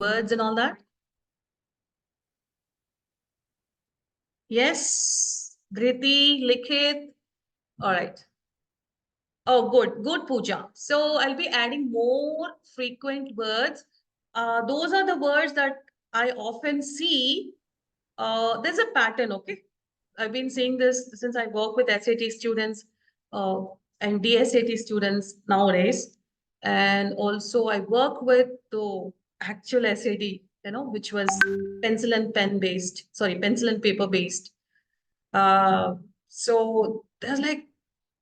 words and all that? Yes, Griti, Likhit. All right. Oh, good, Pooja. So I'll be adding more frequent words. Those are the words that I often see. There's a pattern, okay? I've been seeing this since I work with SAT students uh, and DSAT students nowadays. And also I work with the actual SAT, which was pencil and pen based, sorry, pencil and paper based. So there's like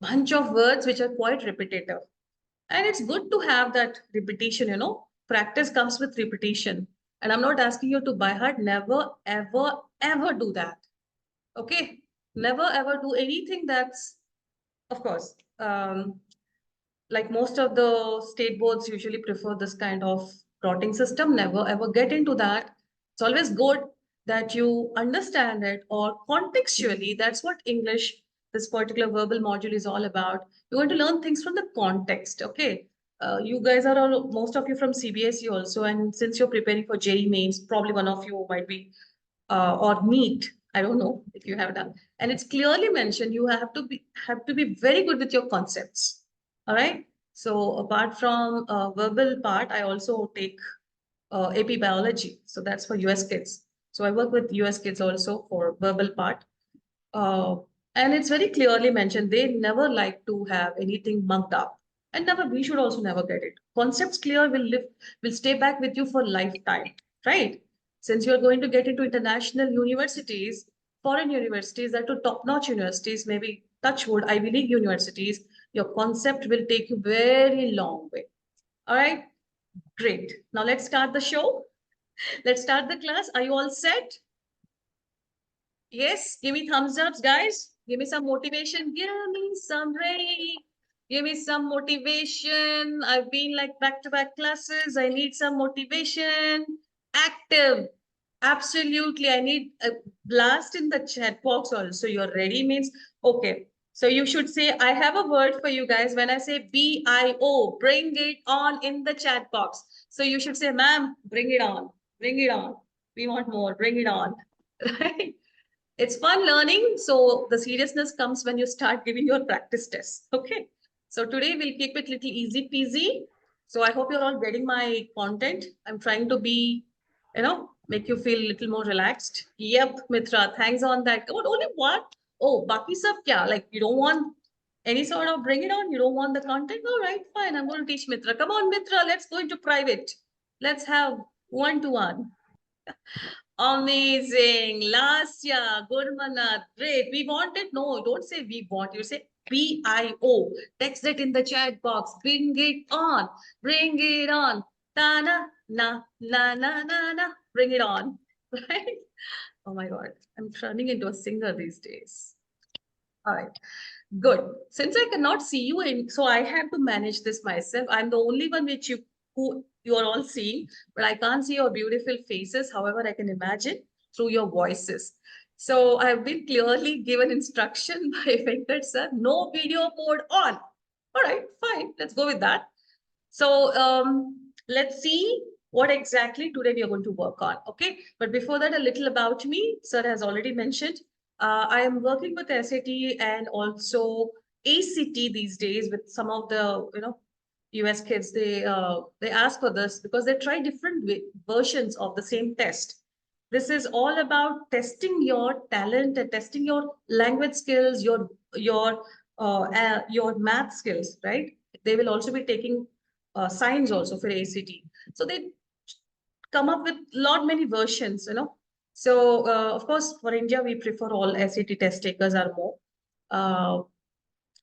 bunch of words which are quite repetitive. And it's good to have that repetition. Practice comes with repetition. And I'm not asking you to by heart, never, ever, ever do that. Okay? Never, ever do anything that's, of course, like most of the state boards usually prefer this kind of plotting system. Never, ever get into that. It's always good that you understand it or contextually. That's what English, this particular verbal module is all about. You're going to learn things from the context. Okay. You guys are all, most of you from CBSE also. And since you're preparing for JEE mains, probably one of you might be, or NEET. I don't know if you have done. And it's clearly mentioned you have to be very good with your concepts. All right. So apart from verbal part, I also take AP biology. So that's for US kids. So I work with US kids also for verbal part. Uh, and it's very clearly mentioned they never like to have anything mugged up. And never, we should also never get it. Concepts clear will stay back with you for lifetime, right? Since you're going to get into international universities, foreign universities, that to top-notch universities, maybe touchwood, Ivy League universities, your concept will take you very long way. All right, great. Now let's start the show. Let's start the class. Are you all set? Yes, give me thumbs ups, guys. Give me some motivation. Give me some ray. Give me some motivation. I've been like back-to-back classes. I need some motivation. Active. Absolutely. I need a blast in the chat box also. You're ready means, okay. So you should say, I have a word for you guys. When I say BIO, bring it on in the chat box. So you should say, ma'am, bring it on. Bring it on. We want more. Bring it on. Right? It's fun learning. So the seriousness comes when you start giving your practice tests. Okay. So today we'll keep it little easy peasy. So I hope you're all getting my content. I'm trying to be, make you feel a little more relaxed. Yep, Mitra, thanks on that. What, only what? Oh, baki sab kya? Like you don't want any sort of bring it on? You don't want the content? All right, fine. I'm going to teach Mitra. Come on, Mitra, let's go into private. Let's have one-to-one. Amazing. Lasya, Gurmanat, great. We want it. No, don't say we want. You say BIO. Text it in the chat box. Bring it on. Bring it on. Ta-na, na, na, na, na, na. Bring it on. Right? Oh my God. I'm turning into a singer these days. All right. Good. Since I cannot see you in, so I have to manage this myself. I'm the only one who you are all seeing, but I can't see your beautiful faces. However, I can imagine through your voices. So I've been clearly given instruction by Venkat sir, no video mode on. All right, fine. Let's go with that. So let's see what exactly today we are going to work on. Okay. But before that, a little about me. Sir has already mentioned. I am working with SAT and also ACT these days with some of the US kids. They ask for this because they try different versions of the same test. This is all about testing your talent and testing your language skills, your math skills, right? They will also be taking science also for ACT. So they come up with lot many versions. So of course, for India, we prefer all SAT test takers are more.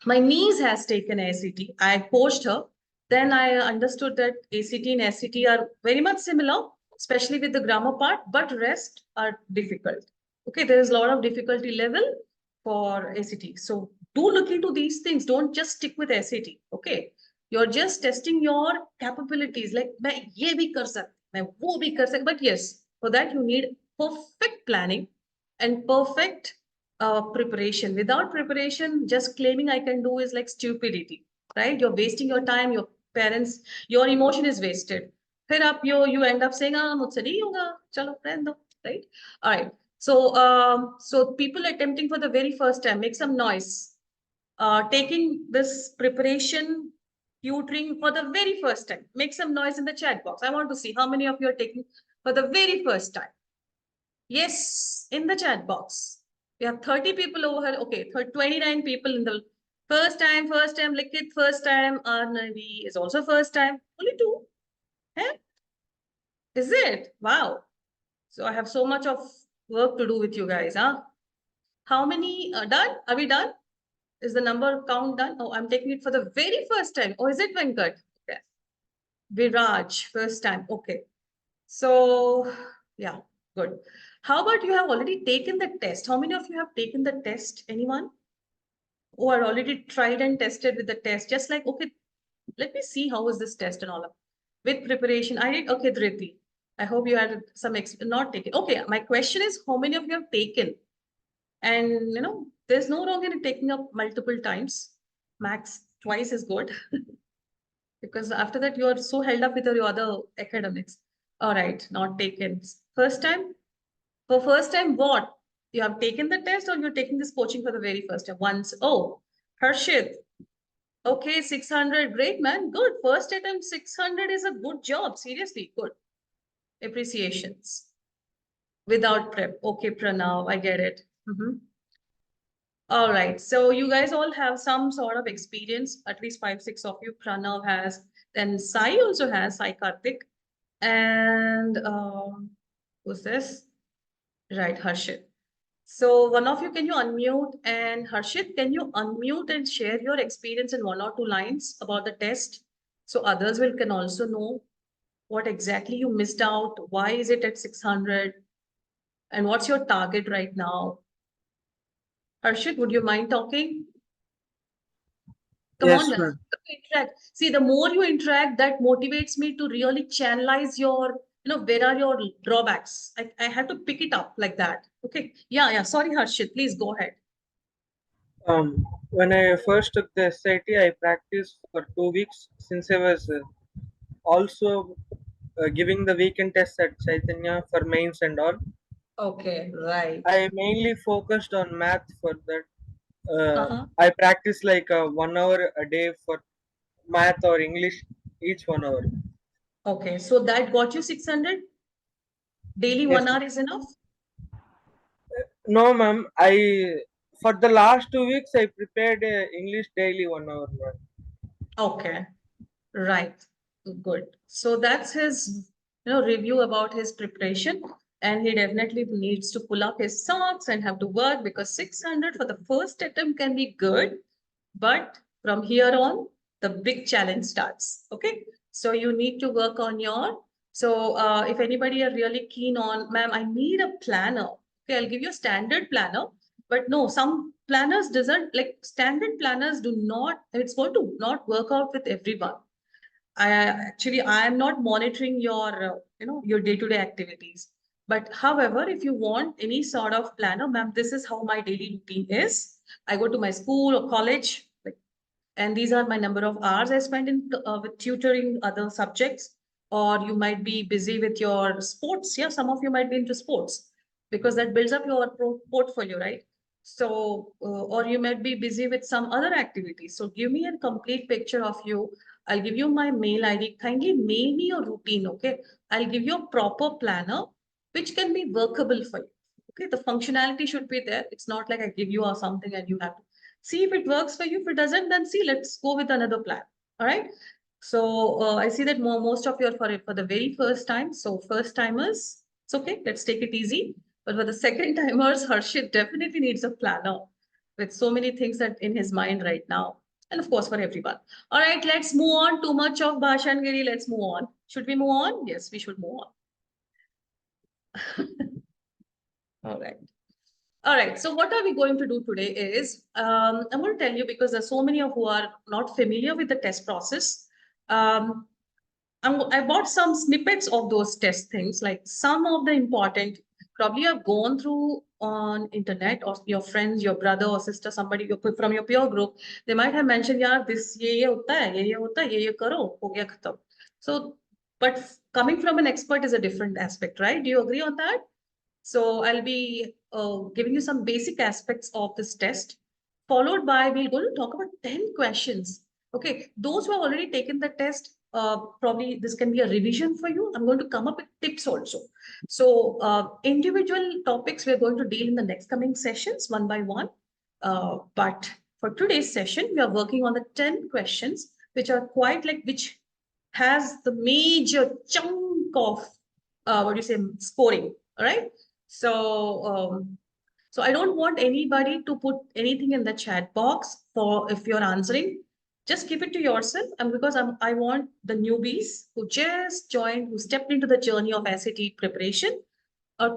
My niece has taken ACT. I coached her. Then I understood that ACT and SCT are very much similar, especially with the grammar part, but rest are difficult. Okay, there is a lot of difficulty level for ACT. So do look into these things. Don't just stick with SAT. Okay, you're just testing your capabilities. Like, मैं ये भी कर सकता, मैं वो भी कर सकता. But yes, for that you need perfect planning and perfect preparation. Without preparation, just claiming I can do is like stupidity, right? You're wasting your time, your parents, your emotion is wasted. फिर आप you end up saying मुझसे नहीं होगा, चलो रहने दो, right? All right. So so people attempting for the very first time, make some noise. Taking this preparation tutoring for the very first time, make some noise in the chat box. I want to see how many of you are taking for the very first time. Yes, in the chat box. We have 30 people over here. Okay, 29 people in the first time. Likit first time. Arnavi is also first time. Only two. Eh? Is it? Wow. So I have so much of work to do with you guys, huh? How many done? Are we done? Is the number count done? Oh, I'm taking it for the very first time. Oh, is it Venkat? Okay. Viraj, first time. Okay. So, yeah, good. How about you have already taken the test? How many of you have taken the test? Anyone? Who are already tried and tested with the test? Just like, okay, let me see how was this test and all of with preparation. I did, okay, Dhriti. I hope you had some, not taken. Okay, my question is, how many of you have taken? And, there's no wrong in taking up multiple times. Max twice is good. Because after that, you're so held up with your other academics. All right, not taken. First time? For first time, what? You have taken the test or you're taking this coaching for the very first time? Once. Oh, Harshit. Okay, 600. Great, man. Good. First attempt, 600 is a good job. Seriously, good. Appreciations. Without prep. Okay, Pranav, I get it. All right. So you guys all have some sort of experience, at least 5, 6 of you. Pranav has, then Sai also has, Sai Karthik. And who's this? Right, Harshit. So one of you, can you unmute? And Harshit, can you unmute and share your experience in 1 or 2 lines about the test? So others can also know what exactly you missed out. Why is it at 600? And what's your target right now? Harshit, would you mind talking? Come on, Yes, man. ma'am. Interact. See, the more you interact, that motivates me to really channelize your, where are your drawbacks? I have to pick it up like that. Okay. Yeah, yeah. Sorry, Harshit. Please go ahead. When I first took the SIT, I practiced for 2 weeks since I was also giving the weekend tests at Chaitanya for mains and all. Okay, right. I mainly focused on math for that. Uh-huh. I practice like 1 hour a day for math or English, each 1 hour. Okay. So that got you 600? Daily Yes, 1 hour ma'am. is enough? No, ma'am. I for the last 2 weeks I prepared English daily 1 hour, ma'am. Okay. Right. Good. So that's his, review about his preparation. And he definitely needs to pull up his socks and have to work because 600 for the first attempt can be good. But from here on, the big challenge starts. Okay. So you need to work on your. So if anybody are really keen on, ma'am, I need a planner. Okay, I'll give you a standard planner. But no, some planners doesn't like standard planners do not, it's going to not work out with everyone. I am not monitoring your, your day-to-day activities. But however, if you want any sort of planner, ma'am, this is how my daily routine is. I go to my school or college, and these are my number of hours I spend in with tutoring other subjects. Or you might be busy with your sports. Yeah, some of you might be into sports because that builds up your portfolio, right? So, or you might be busy with some other activities. So, give me a complete picture of you. I'll give you my mail ID. Kindly mail me your routine, okay? I'll give you a proper planner which can be workable for you. Okay, the functionality should be there. It's not like I give you something and you have to see if it works for you. If it doesn't, then see, let's go with another plan. All right. So I see that most of you are for the very first time. So first timers, it's okay. Let's take it easy. But for the second timers, Harshit definitely needs a planner with so many things that in his mind right now. And of course, for everyone. All right, let's move on. Too much of Bhashangiri. Let's move on. Should we move on? Yes, we should move on. All right. All right. So what are we going to do today is I'm going to tell you because there's so many of who are not familiar with the test process. Um, I bought some snippets of those test things, like some of the important, probably you've gone through on internet or your friends, your brother or sister, somebody from your peer group, they might have mentioned, yeah, this ye hota hai, ye hota hai, ye karo, ho gaya khatam. So, but coming from an expert is a different aspect, right? Do you agree on that? So I'll be giving you some basic aspects of this test, followed by we're going to talk about 10 questions. Okay, those who have already taken the test, probably this can be a revision for you. I'm going to come up with tips also. So individual topics we're going to deal in the next coming sessions one by one. But for today's session, we are working on the 10 questions, which are quite like, which has the major chunk of, what do you say, scoring, all right? So I don't want anybody to put anything in the chat box for if you're answering. Just keep it to yourself. And because I want the newbies who just joined, who stepped into the journey of SAT preparation,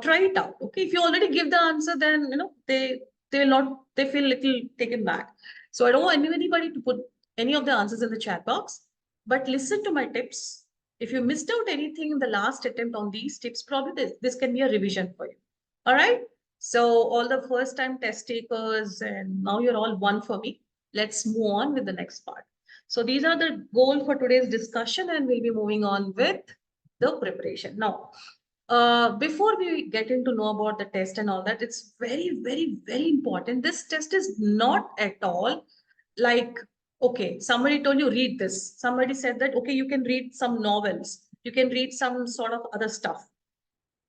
try it out. Okay, if you already give the answer, then they will not, they feel little taken back. So I don't want anybody to put any of the answers in the chat box, but listen to my tips. If you missed out anything in the last attempt on these tips, probably this can be a revision for you. All right. So all the first time test takers, and now you're all one for me. Let's move on with the next part. So these are the goal for today's discussion, and we'll be moving on with the preparation. Now, before we get into know about the test and all that, it's very, very, very important. This test is not at all like, okay, somebody told you read this. Somebody said that, okay, you can read some novels. You can read some sort of other stuff.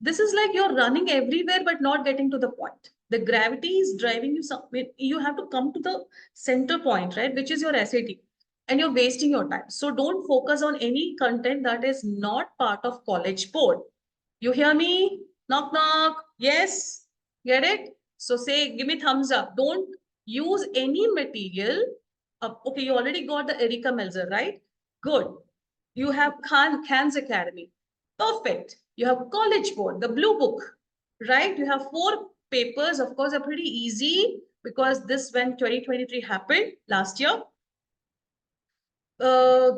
This is like you're running everywhere, but not getting to the point. The gravity is driving you somewhere. You have to come to the center point, right? Which is your SAT. And you're wasting your time. So don't focus on any content that is not part of college board. You hear me? Knock, knock. Yes. Get it? So say, give me thumbs up. Don't use any material. Okay, you already got the Erika Melzer, right? Good. You have Khan's Academy. Perfect. You have College Board, the blue book, right? You have 4 papers. Of course, are pretty easy because this when 2023 happened last year. Uh,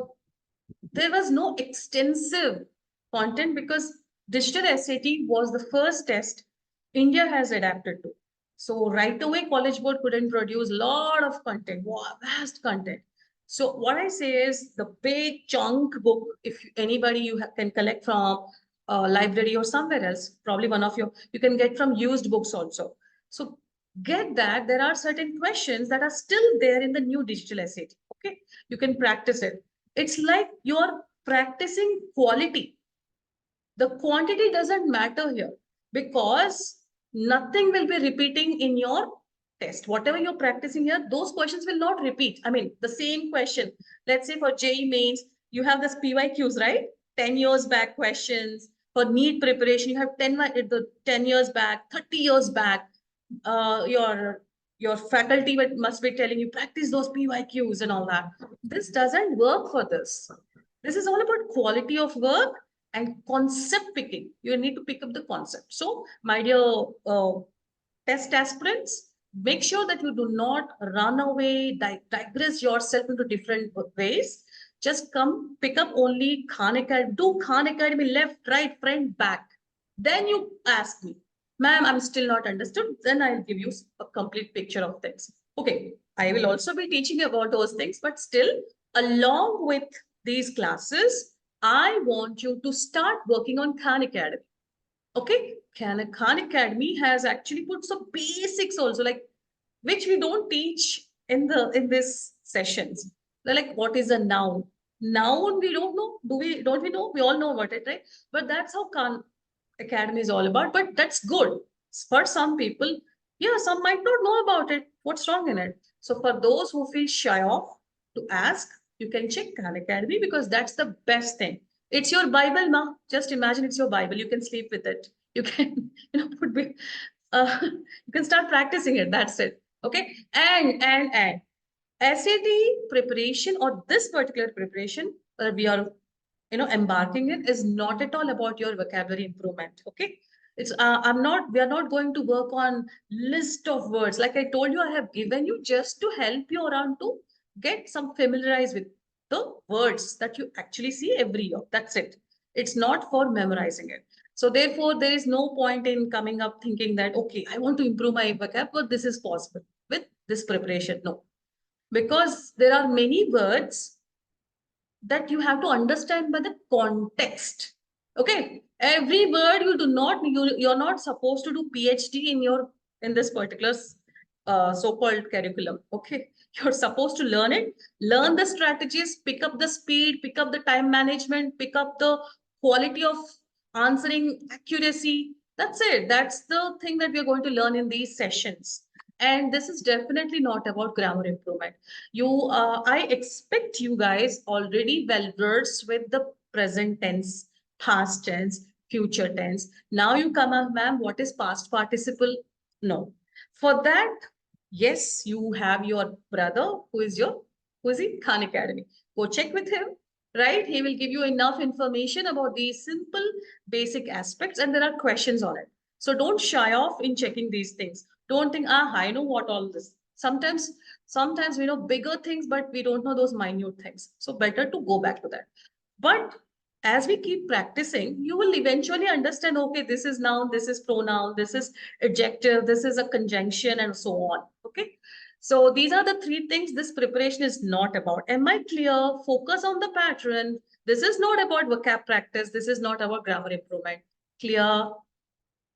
there was no extensive content because digital SAT was the first test India has adapted to. So right away, College Board couldn't produce a lot of content, vast content. So what I say is the big chunk book, if anybody you can collect from a library or somewhere else, probably one of you can get from used books also. So get that there are certain questions that are still there in the new digital SAT. Okay, you can practice it. It's like you're practicing quality. The quantity doesn't matter here because nothing will be repeating in your test. Whatever you're practicing here, those questions will not repeat. I mean, the same question. Let's say for JEE mains, you have this PYQs, right? 10 years back questions. For NEET preparation, you have 10 years back, 30 years back. Your faculty must be telling you practice those PYQs and all that. This doesn't work for this. This is all about quality of work and concept picking. You need to pick up the concept. So, my dear test aspirants, make sure that you do not run away, digress yourself into different ways. Just come pick up only Khan Academy, do Khan Academy left, right, front, back. Then you ask me, ma'am, I'm still not understood. Then I'll give you a complete picture of things. Okay, I will also be teaching you about those things, but still, along with these classes, I want you to start working on Khan Academy. Okay, Khan Academy has actually put some basics also, like which we don't teach in this sessions. They're like, what is a noun? Noun we don't know. Don't we know? We all know about it, right? But that's how Khan Academy is all about. But that's good for some people. Yeah, some might not know about it. What's wrong in it? So for those who feel shy of to ask, you can check Khan Academy because that's the best thing. It's your Bible, ma. Just imagine it's your Bible. You can sleep with it. You can, you can start practicing it. That's it. Okay. And SAT preparation or this particular preparation we are embarking in is not at all about your vocabulary improvement. Okay. It's we are not going to work on list of words. Like I told you, I have given you just to help you around to get some familiarized with the words that you actually see every year. That's it. It's not for memorizing it. So therefore, there is no point in coming up thinking that, okay, I want to improve my vocab, but this is possible with this preparation. No, because there are many words that you have to understand by the context. Okay, every word you do not, you're not supposed to do PhD in this particular so-called curriculum. Okay, you're supposed to learn it, learn the strategies, pick up the speed, pick up the time management, pick up the quality of answering, accuracy. That's it. That's the thing that we're going to learn in these sessions. And this is definitely not about grammar improvement. I expect you guys already well versed with the present tense, past tense, future tense. Now you come up, ma'am, what is past participle? No. For that, yes, you have your brother who is he? Khan Academy. Go check with him, right? He will give you enough information about these simple basic aspects, and there are questions on it. So don't shy off in checking these things. Don't think, I know what all this. Sometimes we know bigger things, but we don't know those minute things. So better to go back to that. But as we keep practicing, you will eventually understand, okay, this is noun, this is pronoun, this is adjective, this is a conjunction, and so on. Okay. So these are the three things this preparation is not about. Am I clear? Focus on the pattern. This is not about vocab practice. This is not about grammar improvement. Clear?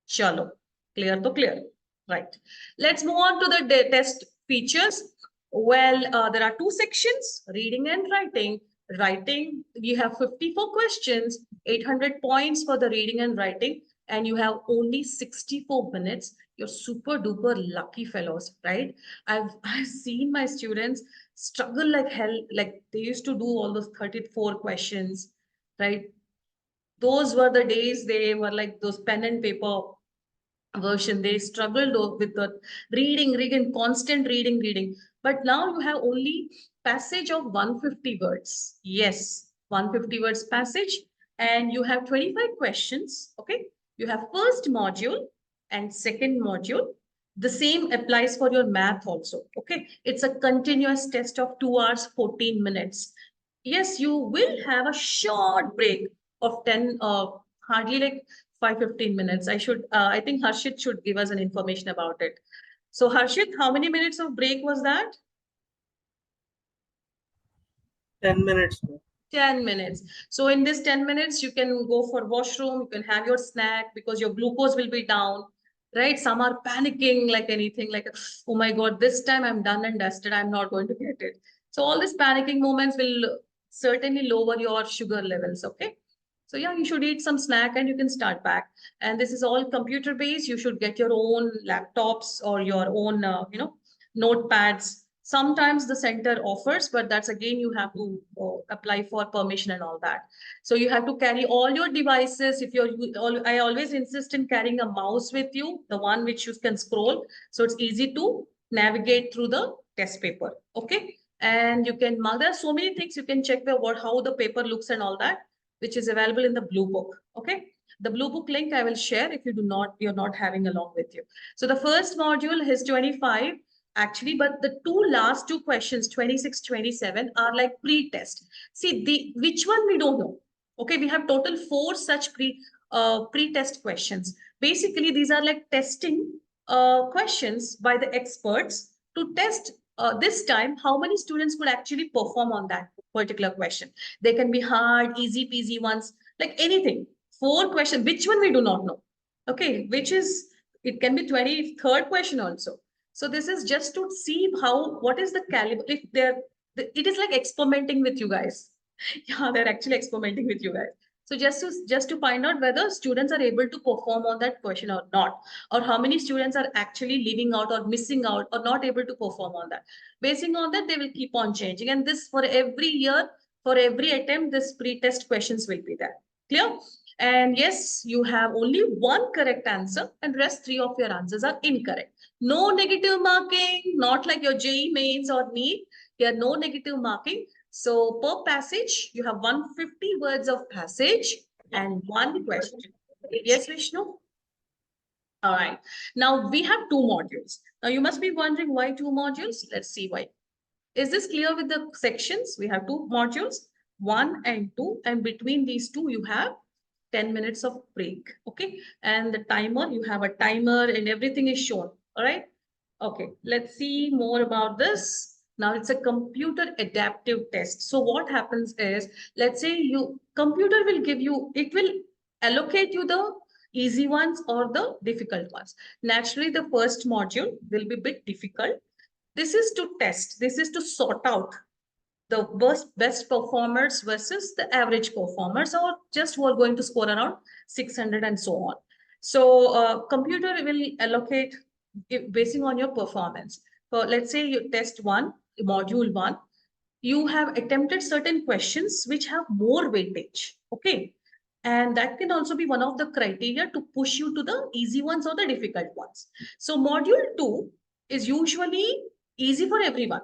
Chalo. Clear to clear. Right. Let's move on to the test features. Well, there are two sections, reading and writing. Writing, we have 54 questions, 800 points for the reading and writing, and you have only 64 minutes. You're super duper lucky fellows, right? I've seen my students struggle like hell, like they used to do all those 34 questions, right? Those were the days they were like those pen and paper version. They struggled with the reading, constant reading. But now you have only passage of 150 words. Yes, 150 words passage, and you have 25 questions. Okay, you have first module and second module. The same applies for your math also. Okay, it's a continuous test of 2 hours 14 minutes. Yes, you will have a short break of 10 hardly like 5-15 minutes. I think Harshit should give us an information about it. So Harshit, how many minutes of break was that? 10 minutes. 10 minutes. So in this 10 minutes, you can go for washroom, you can have your snack because your glucose will be down, right? Some are panicking like anything, like, oh my God, this time I'm done and dusted, I'm not going to get it. So all these panicking moments will certainly lower your sugar levels, okay? So yeah, you should eat some snack and you can start back. And this is all computer based. You should get your own laptops or your own, notepads. Sometimes the center offers, but that's again, you have to apply for permission and all that. So you have to carry all your devices. I always insist in carrying a mouse with you, the one which you can scroll. So it's easy to navigate through the test paper. Okay. And you can mark, there are so many things you can check how the paper looks and all that, which is available in the blue book. Okay. The blue book link I will share if you're not having along with you. So the first module is 25 actually, but the last two questions, 26, 27 are like pre-test. See, which one we don't know. Okay, we have total 4 such pre-test questions. Basically, these are like testing questions by the experts to test this time how many students could actually perform on that particular question. They can be hard, easy peasy ones, like anything. 4 questions, which one we do not know. Okay, it can be 23rd question also. So this is just to see what is the caliber, if it is like experimenting with you guys. Yeah, they're actually experimenting with you guys. So just to find out whether students are able to perform on that question or not, or how many students are actually leaving out or missing out or not able to perform on that. Basing on that, they will keep on changing. And this for every year, for every attempt, this pre-test questions will be there. Clear? And yes, you have only one correct answer and rest 3 of your answers are incorrect. No negative marking, not like your JEE mains or NEET. Here, no negative marking. So per passage, you have 150 words of passage and one question. Yes, Vishnu? All right. Now we have 2 modules. Now you must be wondering why 2 modules. Let's see why. Is this clear with the sections? We have 2 modules, 1 and 2, and between these 2, you have 10 minutes of break. Okay. And the timer, you have a timer and everything is shown. All right. Okay. Let's see more about this. Now it's a computer adaptive test. So what happens is, let's say computer will give you, it will allocate you the easy ones or the difficult ones. Naturally, the first module will be a bit difficult. This is to test, this is to sort out the best performers versus the average performers, or just who are going to score around 600 and so on. So computer will allocate basing on your performance. So let's say you test one, module one, you have attempted certain questions which have more weightage. Okay. And that can also be one of the criteria to push you to the easy ones or the difficult ones. So module two is usually easy for everyone.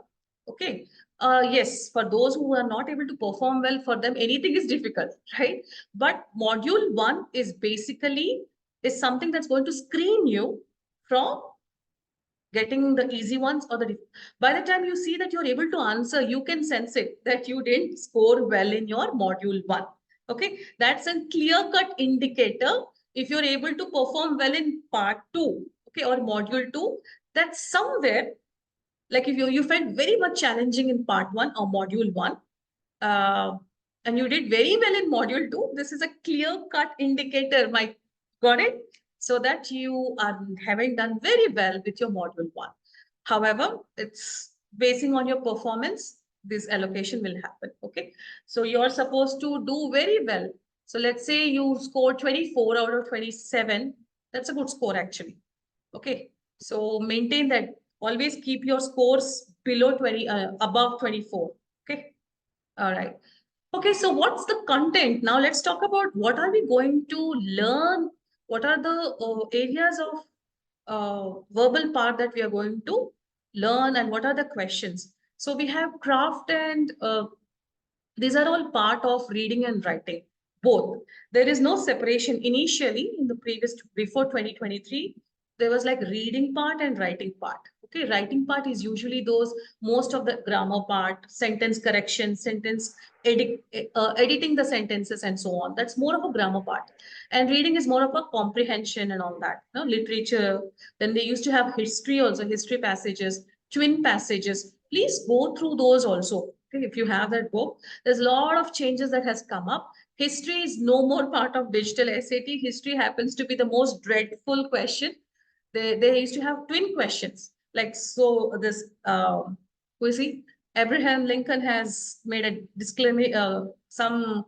Okay. Yes, for those who are not able to perform well, for them, anything is difficult, right? But module one is basically is something that's going to screen you from getting the easy ones or the by the time you see that you're able to answer, you can sense it that you didn't score well in your module one. Okay, that's a clear cut indicator. If you're able to perform well in part two, okay, or module two, that's somewhere, like if you felt very much challenging in part one or module one, uh, and you did very well in module two, this is a clear cut indicator, Mike. Got it? So that you are having done very well with your module one. However, it's basing on your performance, this allocation will happen. Okay. So you're supposed to do very well. So let's say you score 24 out of 27. That's a good score actually. Okay. So maintain that. Always keep your scores below 20, above 24. Okay. All right. Okay, so what's the content? Now let's talk about what are we going to learn? What are the areas of verbal part that we are going to learn, and what are the questions? So we have craft and these are all part of reading and writing, both. There is no separation. Initially, in the previous, before 2023, there was like reading part and writing part. Okay, writing part is usually those, most of the grammar part, sentence correction, editing the sentences and so on. That's more of a grammar part. And reading is more of a comprehension and all that. You know, literature. Then they used to have history also, history passages, twin passages. Please go through those also. Okay, if you have that book, there's a lot of changes that has come up. History is no more part of digital SAT. History happens to be the most dreadful question. They used to have twin questions. Like, so this, who is he? Abraham Lincoln has made a disclaimer, some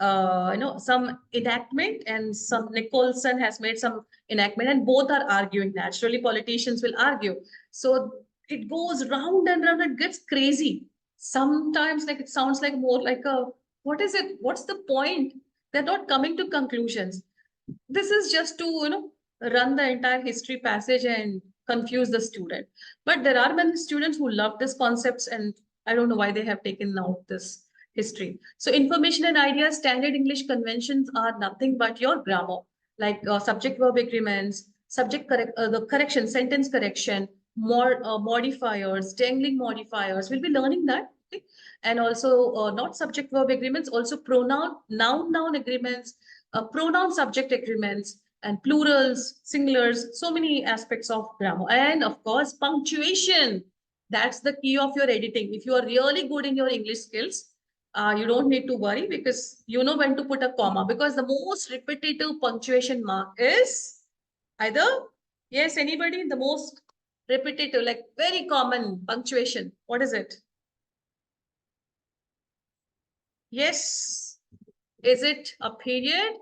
enactment, and some Nicholson has made some enactment, and both are arguing. Naturally, politicians will argue. So it goes round and round, it gets crazy. Sometimes like it sounds like more like a, what is it? What's the point? They're not coming to conclusions. This is just to, run the entire history passage and confuse the student. But there are many students who love these concepts, and I don't know why they have taken out this history. So information and ideas, standard English conventions are nothing but your grammar, like subject verb agreements, the correction, sentence correction, more modifiers, dangling modifiers. We'll be learning that. Okay? And also not subject verb agreements, also pronoun, noun agreements, pronoun subject agreements, and plurals, singulars, so many aspects of grammar. And of course, punctuation. That's the key of your editing. If you are really good in your English skills, you don't need to worry, because you know when to put a comma, because the most repetitive punctuation mark is either, yes, anybody, the most repetitive, like very common punctuation. What is it? Yes. Is it a period?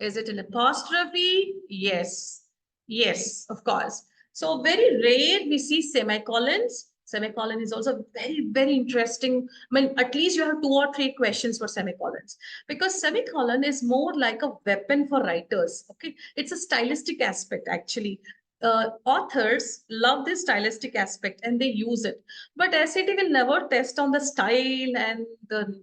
Is it an apostrophe? Yes. Yes, of course. So very rare we see semicolons. Semicolon is also very, very interesting. I mean, at least you have 2 or 3 questions for semicolons, because semicolon is more like a weapon for writers. Okay, it's a stylistic aspect actually. Authors love this stylistic aspect and they use it. But SAT will never test on the style and the,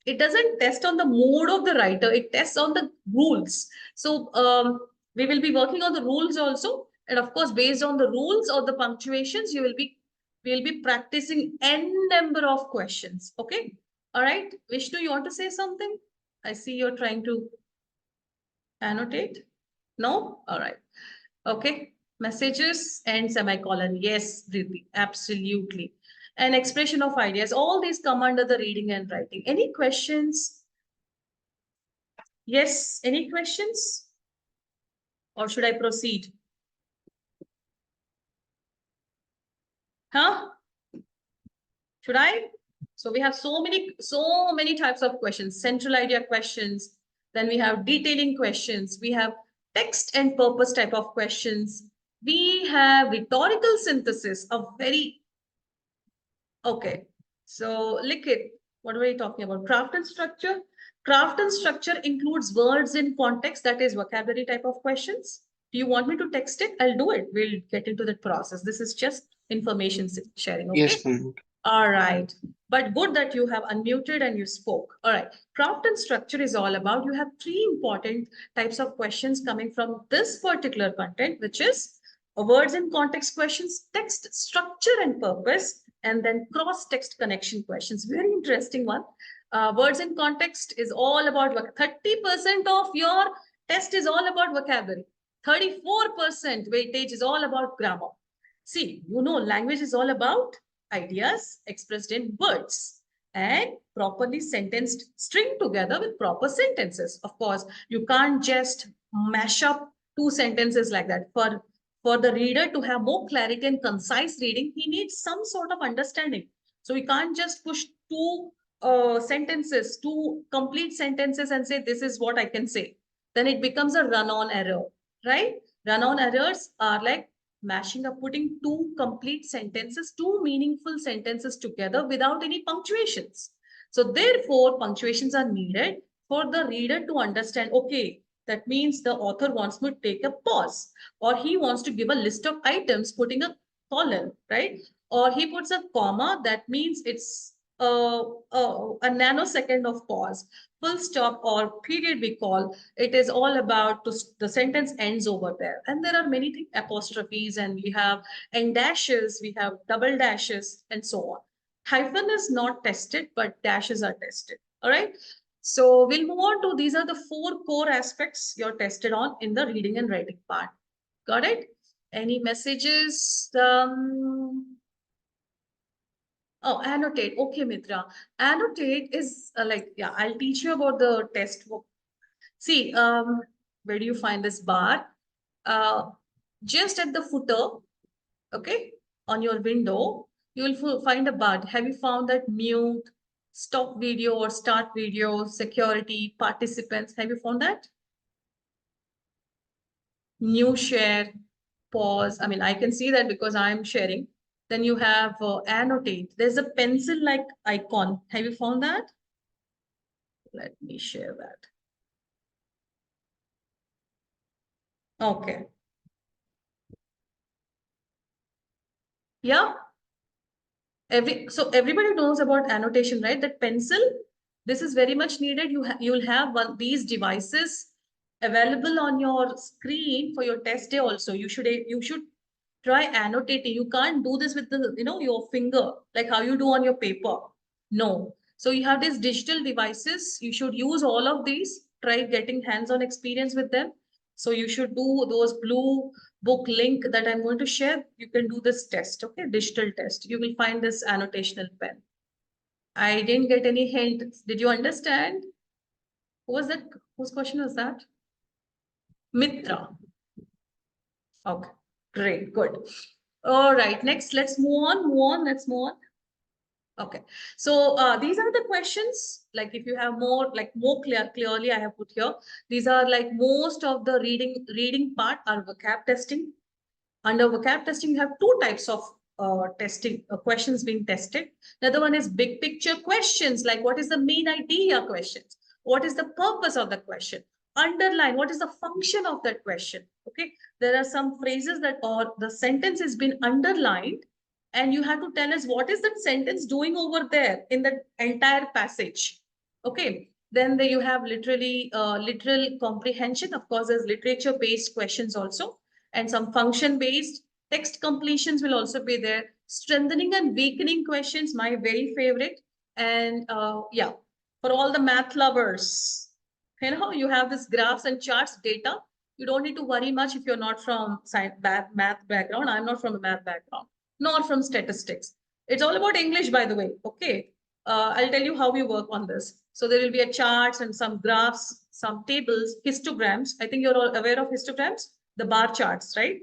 it doesn't test on the mood of the writer, it tests on the rules. So we will be working on the rules also, and of course based on the rules or the punctuations, we'll be practicing n number of questions. Okay, all right, Vishnu, you want to say something? I see you're trying to annotate. No, all right. Okay, messages and semicolon. Yes, Dhiti, absolutely. And expression of ideas. All these come under the reading and writing. Any questions? Yes, any questions? Or should I proceed? Huh? Should I? So we have so many types of questions, central idea questions. Then we have detailing questions. We have text and purpose type of questions. We have rhetorical synthesis, a very, okay. So Likit, what are we talking about? Craft and structure. Craft and structure includes words in context, that is vocabulary type of questions. Do you want me to text it? I'll do it. We'll get into that process. This is just information sharing, okay? Yes, ma'am. All right. But good that you have unmuted and you spoke. All right. Craft and structure is all about, you have three important types of questions coming from this particular content, which is words in context questions, text structure and purpose, and then cross-text connection questions. Very interesting one. Words in context is all about 30% of your test is all about vocabulary. 34% weightage is all about grammar. See, language is all about ideas expressed in words and properly sentenced string together with proper sentences. Of course, you can't just mash up two sentences like that. For the reader to have more clarity and concise reading, he needs some sort of understanding. So we can't just push two sentences, two complete sentences and say, this is what I can say. Then it becomes a run-on error, right? Run-on errors are like mashing up, putting two complete sentences, two meaningful sentences together without any punctuations. So therefore, punctuations are needed for the reader to understand, okay, that means the author wants me to take a pause, or he wants to give a list of items, putting a colon, right? Or he puts a comma, that means it's a nanosecond of pause. Full stop or period we call, it is all about the sentence ends over there. And there are many things, apostrophes, and we have end dashes, we have double dashes, and so on. Hyphen is not tested, but dashes are tested. All right. So we'll move on to, these are the four core aspects you're tested on in the reading and writing part. Got it? Any messages? Oh, annotate. Okay, Mitra. Annotate is yeah, I'll teach you about the test. See, where do you find this bar? Just at the footer, okay, on your window, you will find a bar. Have you found that mute, stop video or start video, security, participants? Have you found that? New share, pause. I mean, I can see that because I'm sharing. Then you have annotate. There's a pencil-like icon. Have you found that? Let me share that. Okay. Yeah. So everybody knows about annotation, right? That pencil, this is very much needed. You'll have these devices available on your screen for your test day also. You should try annotating. You can't do this with the your finger, like how you do on your paper. No. So you have these digital devices. You should use all of these. Try getting hands-on experience with them. So you should do those blue book link that I'm going to share. You can do this test, okay? Digital test. You will find this annotational pen. I didn't get any hint. Did you understand? Who was that? Whose question was that? Mitra. Okay, great, good. All right, next, let's move on, let's move on. Okay, so these are the questions, like if you have more, like more clearly I have put here, these are like most of the reading part are vocab testing. Under vocab testing, you have two types of testing questions being tested. Another one is big picture questions, like what is the main idea questions? What is the purpose of the question? Underline, what is the function of that question? Okay, there are some phrases that, or the sentence has been underlined, and you have to tell us what is that sentence doing over there in the entire passage. Okay, then there you have literal comprehension. Of course, there's literature based questions also, and some function based. Text completions will also be there. Strengthening and weakening questions, my very favorite. And yeah, for all the math lovers, you have this graphs and charts data. You don't need to worry much if you're not from math background. I'm not from a math background, nor from statistics. It's all about English, by the way. Okay. I'll tell you how we work on this. So there will be a charts and some graphs, some tables, histograms. I think you're all aware of histograms, the bar charts, right?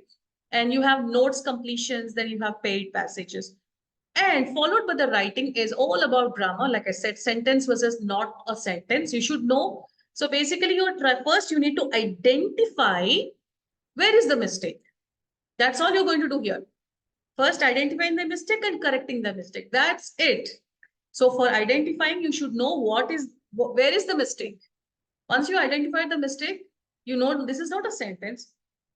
And you have notes completions, then you have paid passages. And followed by the writing is all about grammar. Like I said, sentence versus not a sentence. You should know. So basically, first you need to identify where is the mistake. That's all you're going to do here. First, identifying the mistake and correcting the mistake. That's it. So for identifying, you should know where is the mistake. Once you identify the mistake, you know this is not a sentence.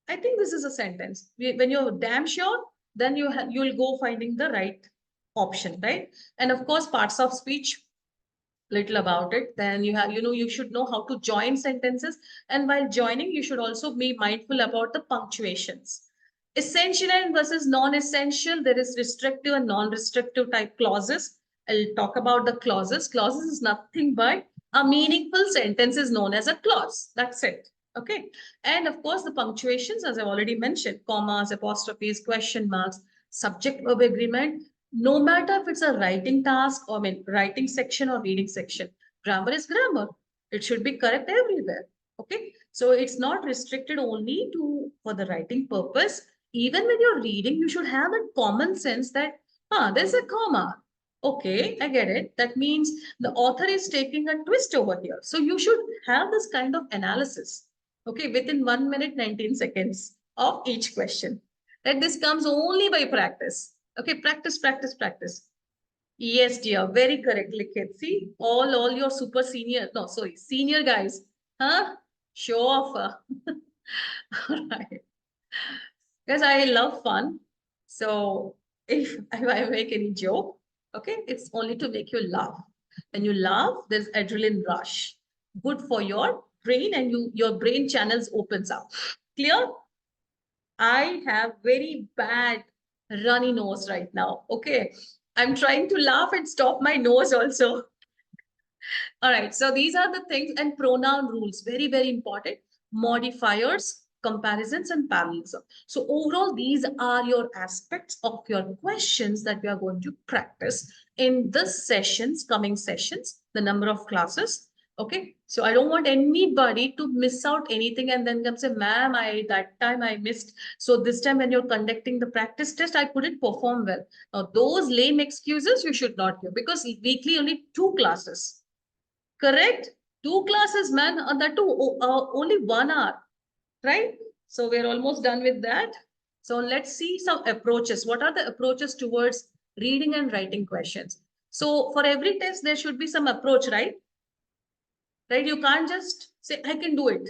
I think this is a sentence. When you're damn sure, then you'll go finding the right option, right? And of course, parts of speech, little about it. Then you should know how to join sentences. And while joining, you should also be mindful about the punctuations. Essential and versus non-essential, there is restrictive and non-restrictive type clauses. I'll talk about the clauses. Clauses is nothing but a meaningful sentence is known as a clause. That's it. Okay. And of course, the punctuations, as I've already mentioned, commas, apostrophes, question marks, subject verb agreement, no matter if it's a writing task or writing section or reading section, grammar is grammar. It should be correct everywhere. Okay. So it's not restricted only to for the writing purpose. Even when you're reading, you should have that common sense that, there's a comma. Okay, I get it. That means the author is taking a twist over here. So you should have this kind of analysis. Okay, within 1 minute, 19 seconds of each question. That this comes only by practice. Okay, practice, practice, practice. Yes, dear, very correct, Likit. See, all your super senior, no, sorry, senior guys, huh? Show off. All right. Because I love fun. So if I make any joke, okay, it's only to make you laugh. When you laugh, there's adrenaline rush. Good for your brain and your brain channels opens up. Clear? I have very bad runny nose right now. Okay. I'm trying to laugh and stop my nose also. All right. So these are the things and pronoun rules, very, very important. Modifiers, comparisons, and parallelism. So overall, these are your aspects of your questions that we are going to practice in this sessions, coming sessions, the number of classes. Okay. So I don't want anybody to miss out anything and then come say, ma'am, that time I missed. So this time when you're conducting the practice test, I couldn't perform well. Now, those lame excuses you should not give because weekly only 2 classes. Correct? 2 classes, man. That too, only 1 hour, right? So we're almost done with that. So let's see some approaches. What are the approaches towards reading and writing questions? So for every test, there should be some approach, right? Right? You can't just say, I can do it.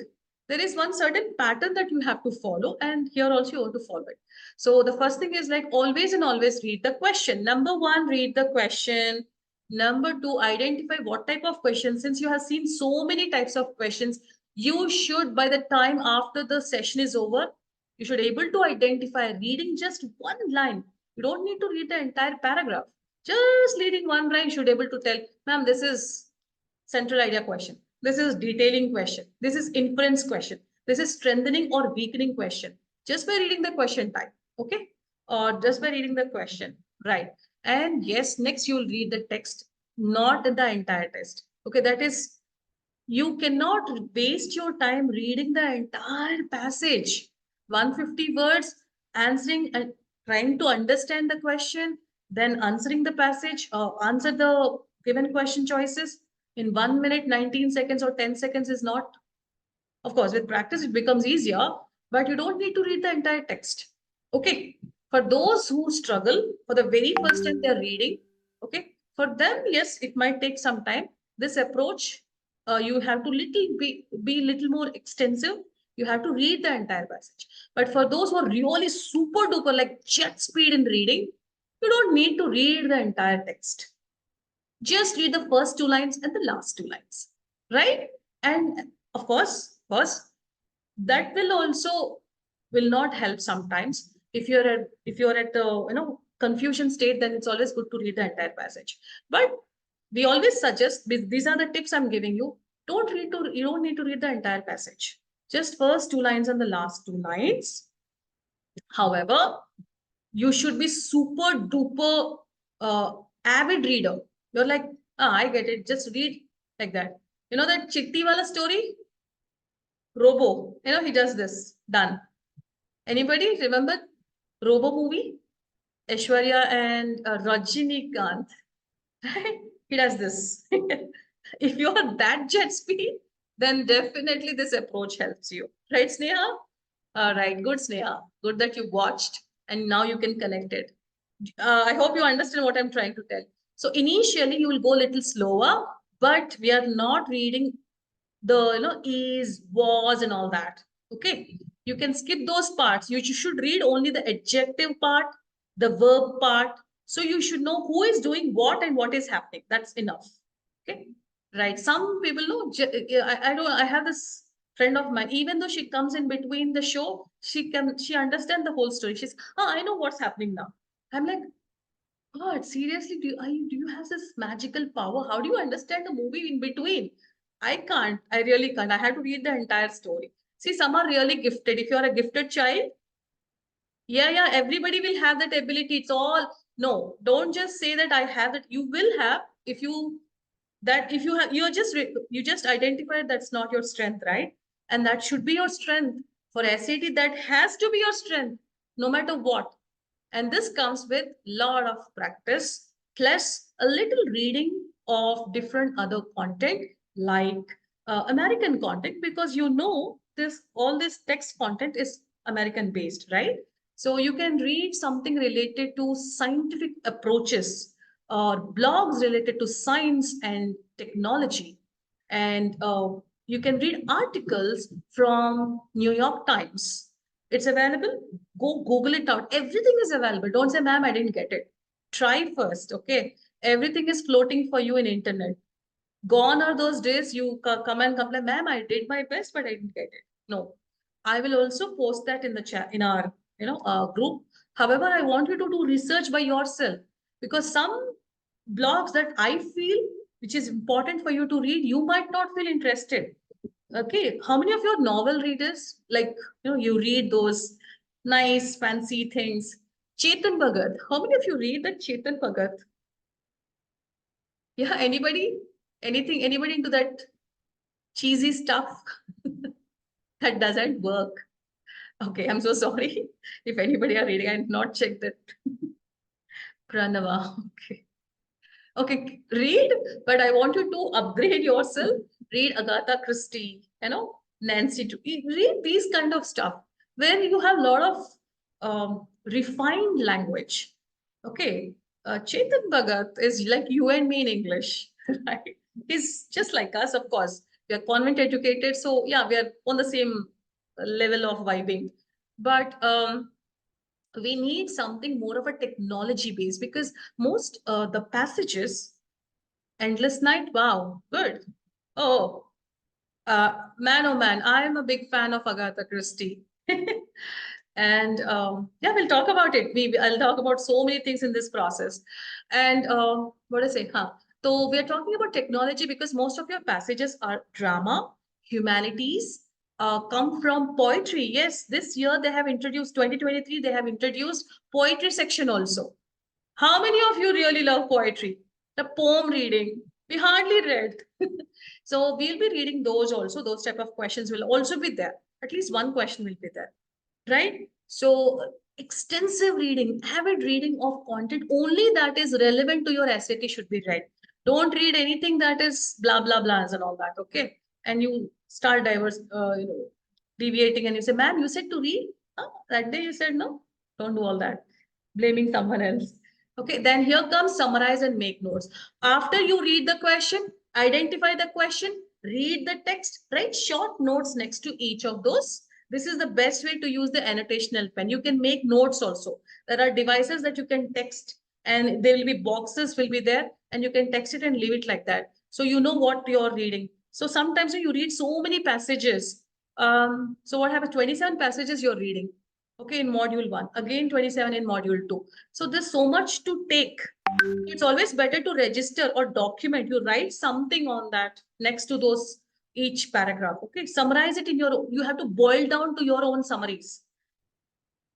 There is one certain pattern that you have to follow, and here also you want to follow it. So the first thing is like always and always read the question. Number one, read the question. Number two, identify what type of question. Since you have seen so many types of questions, you should, by the time after the session is over, you should able to identify reading just one line. You don't need to read the entire paragraph. Just reading one line, you should able to tell, ma'am, this is central idea question. This is detailing question. This is inference question. This is strengthening or weakening question. Just by reading the question type, okay? Or just by reading the question, right? And yes, next you'll read the text, not the entire text. Okay, that is, you cannot waste your time reading the entire passage. 150 words, answering and trying to understand the question, then answering the passage or answer the given question choices in 1 minute, 19 seconds or 10 seconds is not, of course, with practice, it becomes easier, but you don't need to read the entire text. Okay. For those who struggle for the very first time they're reading, okay, for them, yes, it might take some time. This approach, you have to be little more extensive. You have to read the entire passage. But for those who are really super duper like jet speed in reading, you don't need to read the entire text. Just read the first 2 lines and the last 2 lines, right? And of course, that will also will not help sometimes. If you're at the confusion state, then it's always good to read the entire passage. But we always suggest, these are the tips I'm giving you. You don't need to read the entire passage. Just first 2 lines and the last 2 lines. However, you should be super duper avid reader. You're like Ah, I get it. Just read like that. You know that Chitti wala story? Robo. You know, he does this. Done. Anybody remember Robo movie? Aishwarya and Rajinikanth. Right? He does this. If you are that jet speed, then definitely this approach helps you. Right, Sneha? All right. Good, Sneha. Good that you watched and now you can connect it. I hope you understand what I'm trying to tell. So initially you will go a little slower, but we are not reading the is, was, and all that. Okay, you can skip those parts. You should read only the adjective part, the verb part. So you should know who is doing what and what is happening. That's enough. Okay, right. Some people know. I don't. I have this friend of mine. Even though she comes in between the show, she understand the whole story. She's, oh, I know what's happening now. I'm like, God, seriously, do you have this magical power? How do you understand the movie in between? I can't. I really can't. I have to read the entire story. See, some are really gifted. If you're a gifted child, yeah, everybody will have that ability. It's all no. Don't just say that I have it. You will have if you that if you have you just identified that's not your strength, right? And that should be your strength for SAT. That has to be your strength, no matter what. And this comes with lot of practice plus a little reading of different other content like American content, because this all this text content is American based, right? So you can read something related to scientific approaches or blogs related to science and technology, and you can read articles from New York Times. It's available. Go Google it out. Everything is available. Don't say, ma'am, I didn't get it. Try first, okay? Everything is floating for you in internet. Gone are those days you come and complain, ma'am, I did my best, but I didn't get it. No, I will also post that in the chat in our group. However, I want you to do research by yourself, because some blogs that I feel which is important for you to read, you might not feel interested. Okay, how many of your novel readers, like, you read those nice fancy things? Chetan Bhagat. How many of you read that Chetan Bhagat? Yeah, anybody? Anything? Anybody into that cheesy stuff that doesn't work? Okay, I'm so sorry if anybody are reading. I have not checked it. Pranava. Okay. Okay, read, but I want you to upgrade yourself. Read Agatha Christie, Nancy. Read these kind of stuff where you have a lot of refined language. Okay, Chetan Bhagat is like you and me in English, right? He's just like us, of course. We are convent educated, so yeah, we are on the same level of vibing. But we need something more of a technology base, because most the passages, endless night, wow, good. Oh, man, oh man, I am a big fan of Agatha Christie. And yeah, we'll talk about it. I'll talk about so many things in this process. And what I say, huh? So we are talking about technology because most of your passages are drama, humanities, come from poetry. Yes, this year they have introduced 2023. They have introduced poetry section also. How many of you really love poetry? The poem reading. We hardly read. So we'll be reading those also. Those type of questions will also be there. At least one question will be there, right? So extensive reading, avid reading of content only that is relevant to your SAT should be read. Don't read anything that is blah blah blahs and all that. Okay, and you start deviating, and you say, "Ma'am, you said to read. Huh? That day you said no. Don't do all that. Blaming someone else." Okay, then here comes summarize and make notes. After you read the question, identify the question, read the text, write short notes next to each of those. This is the best way to use the annotational pen. You can make notes also. There are devices that you can text, and there will be boxes will be there, and you can text it and leave it like that. So you know what you're reading. So sometimes you read so many passages. So what happens? 27 passages you're reading. Okay, in module one, again 27 in module two. So there's so much to take. It's always better to register or document. You write something on that next to those each paragraph. Okay, summarize it in your. You have to boil down to your own summaries.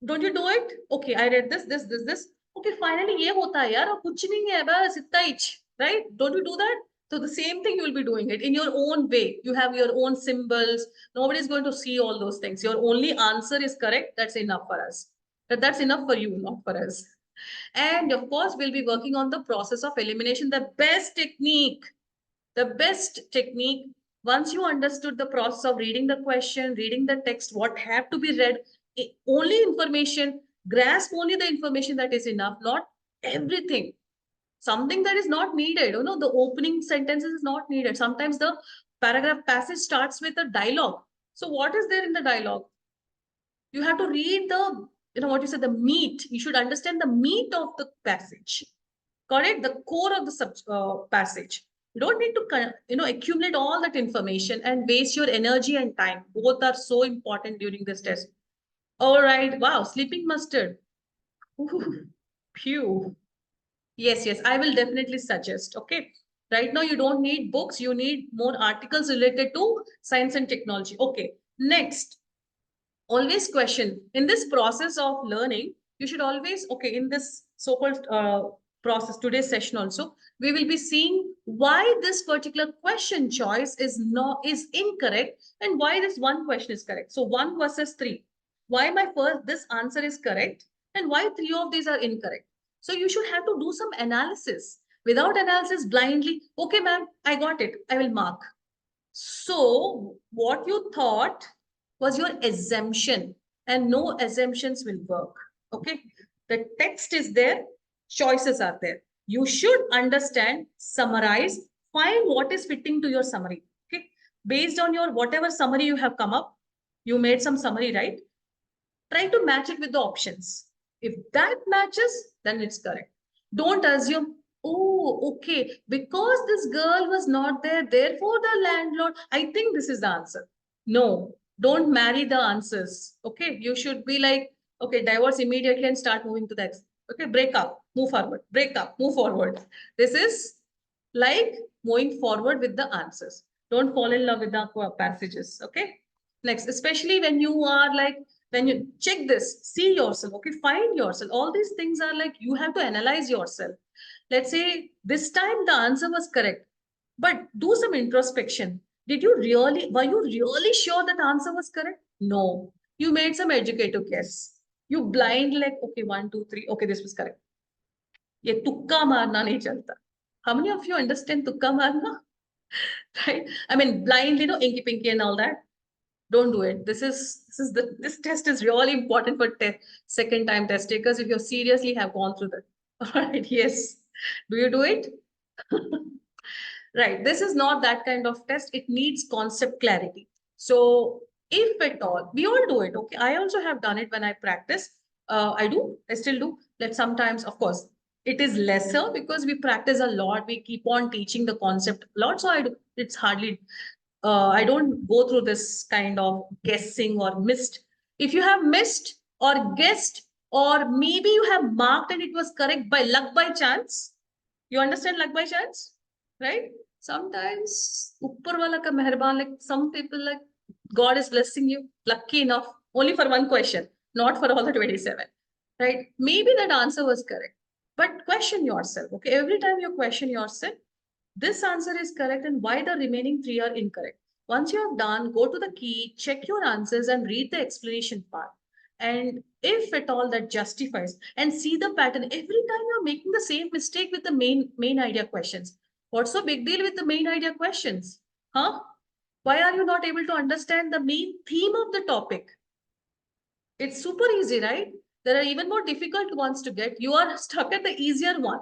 Don't you do it? Okay, I read this. Okay, finally ये होता है यार, और कुछ नहीं है बस इतना ही. right? Don't you do that? So the same thing you will be doing it in your own way. You have your own symbols. Nobody's going to see all those things. Your only answer is correct. That's enough for us. That's enough for you, not for us. And of course, we'll be working on the process of elimination, the best technique. The best technique, once you understood the process of reading the question, reading the text, what have to be read, only information, grasp only the information that is enough, not everything. Something that is not needed, the opening sentences is not needed. Sometimes the paragraph passage starts with a dialogue. So what is there in the dialogue? You have to read the, what you said, the meat. You should understand the meat of the passage. Correct? The core of the passage. You don't need to, accumulate all that information and waste your energy and time. Both are so important during this test. All right. Wow. Sleeping mustard. Ooh, phew. Yes, yes. I will definitely suggest. Okay. Right now, you don't need books. You need more articles related to science and technology. Okay. Next, always question in this process of learning. You should always, okay, in this so-called process, today's session also, we will be seeing why this particular question choice is incorrect and why this one question is correct. So 1 versus 3, why my first this answer is correct and why 3 of these are incorrect. So you should have to do some analysis. Without analysis, blindly, okay ma'am, I got it, I will mark. So what you thought was your assumption, and no assumptions will work. Okay. The text is there, choices are there. You should understand, summarize, find what is fitting to your summary. Okay. Based on your whatever summary you have come up, you made some summary, right? Try to match it with the options. If that matches, then it's correct. Don't assume, oh, okay, because this girl was not there, therefore the landlord, I think this is the answer. No, don't marry the answers. Okay, you should be like, okay, divorce immediately and start moving to the next. Okay, break up, move forward, break up, move forward. This is like moving forward with the answers. Don't fall in love with the passages. Okay, next, especially when you are like, when you check this, see yourself, okay, find yourself. All these things are like you have to analyze yourself. Let's say this time the answer was correct, but do some introspection. Did you really, were you really sure that answer was correct? No. You made some educative guess. You blind like, okay, 1, 2, 3, okay, this was correct. ये तुक्का मारना नहीं चलता. How many of you understand तुक्का मारना? Right? I mean, blindly, inky pinky and all that. Don't do it. This test is really important for second time test takers if you seriously have gone through that. All right. Yes. Do you do it? Right. This is not that kind of test. It needs concept clarity. So if at all, we all do it. Okay. I also have done it when I practice. I still do. That sometimes, of course, it is lesser because we practice a lot. We keep on teaching the concept a lot. So I do. It's hardly I don't go through this kind of guessing or missed. If you have missed or guessed, or maybe you have marked and it was correct by luck by chance, you understand luck by chance, right? Sometimes, upper wala ka meherban, like some people like God is blessing you, lucky enough, only for one question, not for all the 27, right? Maybe that answer was correct, but question yourself, okay? Every time you question yourself, this answer is correct and why the remaining 3 are incorrect. Once you have done, go to the key, check your answers and read the explanation part. And if at all that justifies and see the pattern, every time you're making the same mistake with the main idea questions. What's so big deal with the main idea questions? Huh? Why are you not able to understand the main theme of the topic? It's super easy, right? There are even more difficult ones to get. You are stuck at the easier one.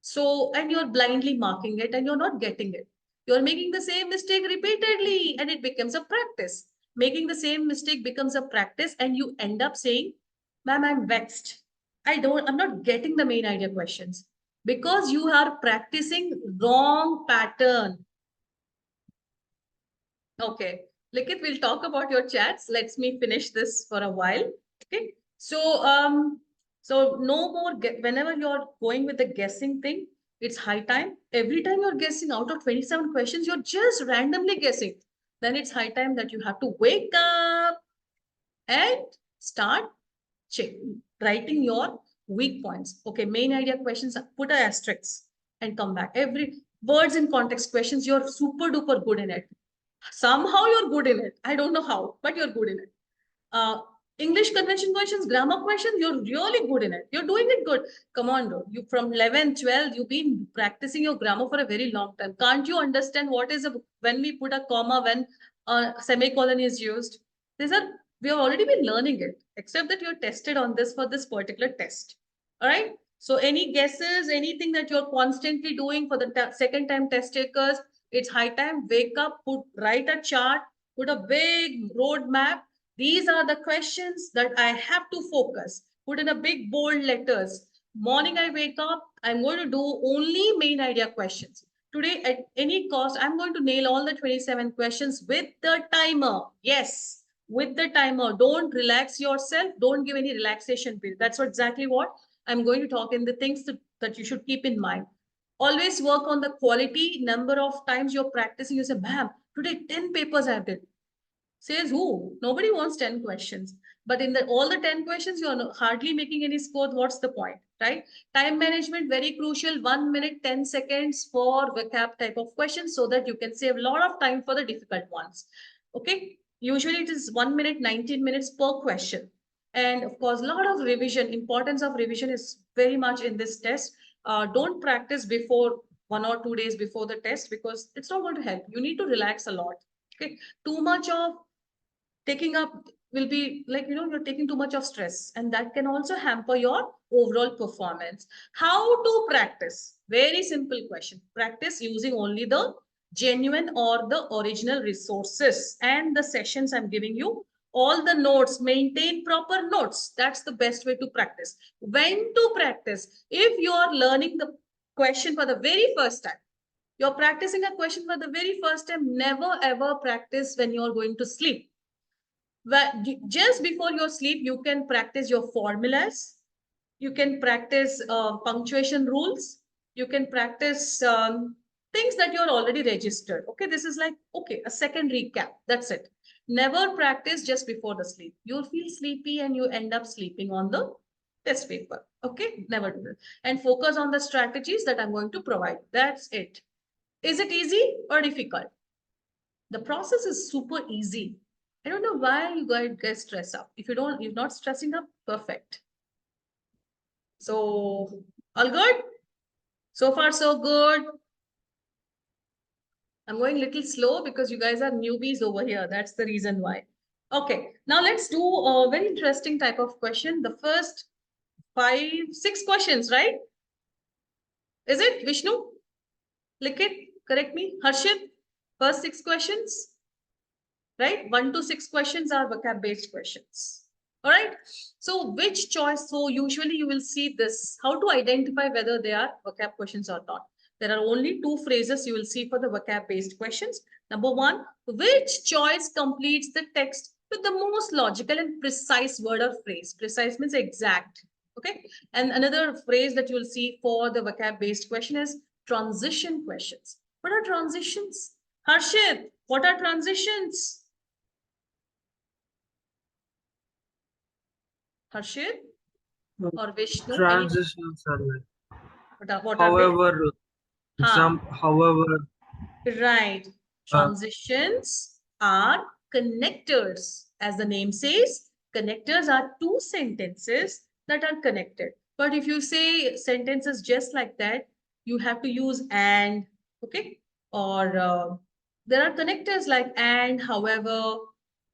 So, and you're blindly marking it and you're not getting it. You're making the same mistake repeatedly and it becomes a practice. Making the same mistake becomes a practice and you end up saying, ma'am, I'm vexed. I'm not getting the main idea questions because you are practicing wrong pattern. Okay. Likit, we'll talk about your chats. Let me finish this for a while. Okay. So no more, whenever you're going with the guessing thing, it's high time. Every time you're guessing out of 27 questions, you're just randomly guessing. Then it's high time that you have to wake up and start writing your weak points. Okay, main idea questions, put an asterisk. and come back. Every words in context questions, you're super duper good in it. Somehow you're good in it. I don't know how, but you're good in it. uh, English convention questions, grammar questions, you're really good in it. You're doing it good. Come on, bro. You from 11, 12, you've been practicing your grammar for a very long time. Can't you understand what is when we put a comma, when a semicolon is used? These are, we have already been learning it, except that you're tested on this for this particular test. All right. So any guesses, anything that you're constantly doing for the second time test takers, it's high time, wake up, write a chart, put a big roadmap. These are the questions that I have to focus. Put in a big bold letters. Morning I wake up, I'm going to do only main idea questions. Today, at any cost, I'm going to nail all the 27 questions with the timer. Yes, with the timer. Don't relax yourself. Don't give any relaxation period. That's exactly what I'm going to talk in the things that you should keep in mind. Always work on the quality. Number of times you're practicing. You say, ma'am, today 10 papers I did. Says who? Nobody wants 10 questions. But in all the 10 questions, you're hardly making any score. What's the point, right? Time management, very crucial. 1 minute, 10 seconds for vocab type of questions so that you can save a lot of time for the difficult ones. Okay. Usually it is 1 minute, 19 minutes per question. And of course, a lot of revision. Importance of revision is very much in this test. Don't practice before 1 or 2 days before the test because it's not going to help. You need to relax a lot. Okay. Too much of taking up will be like, you're taking too much of stress and that can also hamper your overall performance. How to practice? Very simple question. Practice using only the genuine or the original resources and the sessions I'm giving you. All the notes, maintain proper notes. That's the best way to practice. When to practice? If you are learning the question for the very first time, you're practicing a question for the very first time, never ever practice when you're going to sleep. Just before your sleep, you can practice your formulas. You can practice punctuation rules. You can practice things that you're already registered. Okay, this is like, okay, a second recap. That's it. Never practice just before the sleep. You'll feel sleepy and you end up sleeping on the test paper. Okay, never do that. And focus on the strategies that I'm going to provide. That's it. Is it easy or difficult? The process is super easy. I don't know why you guys get stressed up. If you're not stressing up, perfect. So, all good? So far, so good. I'm going a little slow because you guys are newbies over here. That's the reason why. Okay, now let's do a very interesting type of question. The first 6 questions, right? Is it, Vishnu? Likit, correct me. Harshit, first 6 questions, right? 1 to 6 questions are vocab based questions. All right. So which choice? So usually you will see this, how to identify whether they are vocab questions or not. There are only 2 phrases you will see for the vocab based questions. Number 1, which choice completes the text with the most logical and precise word or phrase? Precise means exact. Okay. And another phrase that you will see for the vocab based question is transition questions. What are transitions? Harshit, what are transitions? Harshit or Vishnu? Any? Transitions are like, What are they? however, Huh. however, Right. uh, Transitions are connectors. As the name says, connectors are 2 sentences that are connected. But if you say sentences just like that, you have to use and, okay? Or there are connectors like and, however,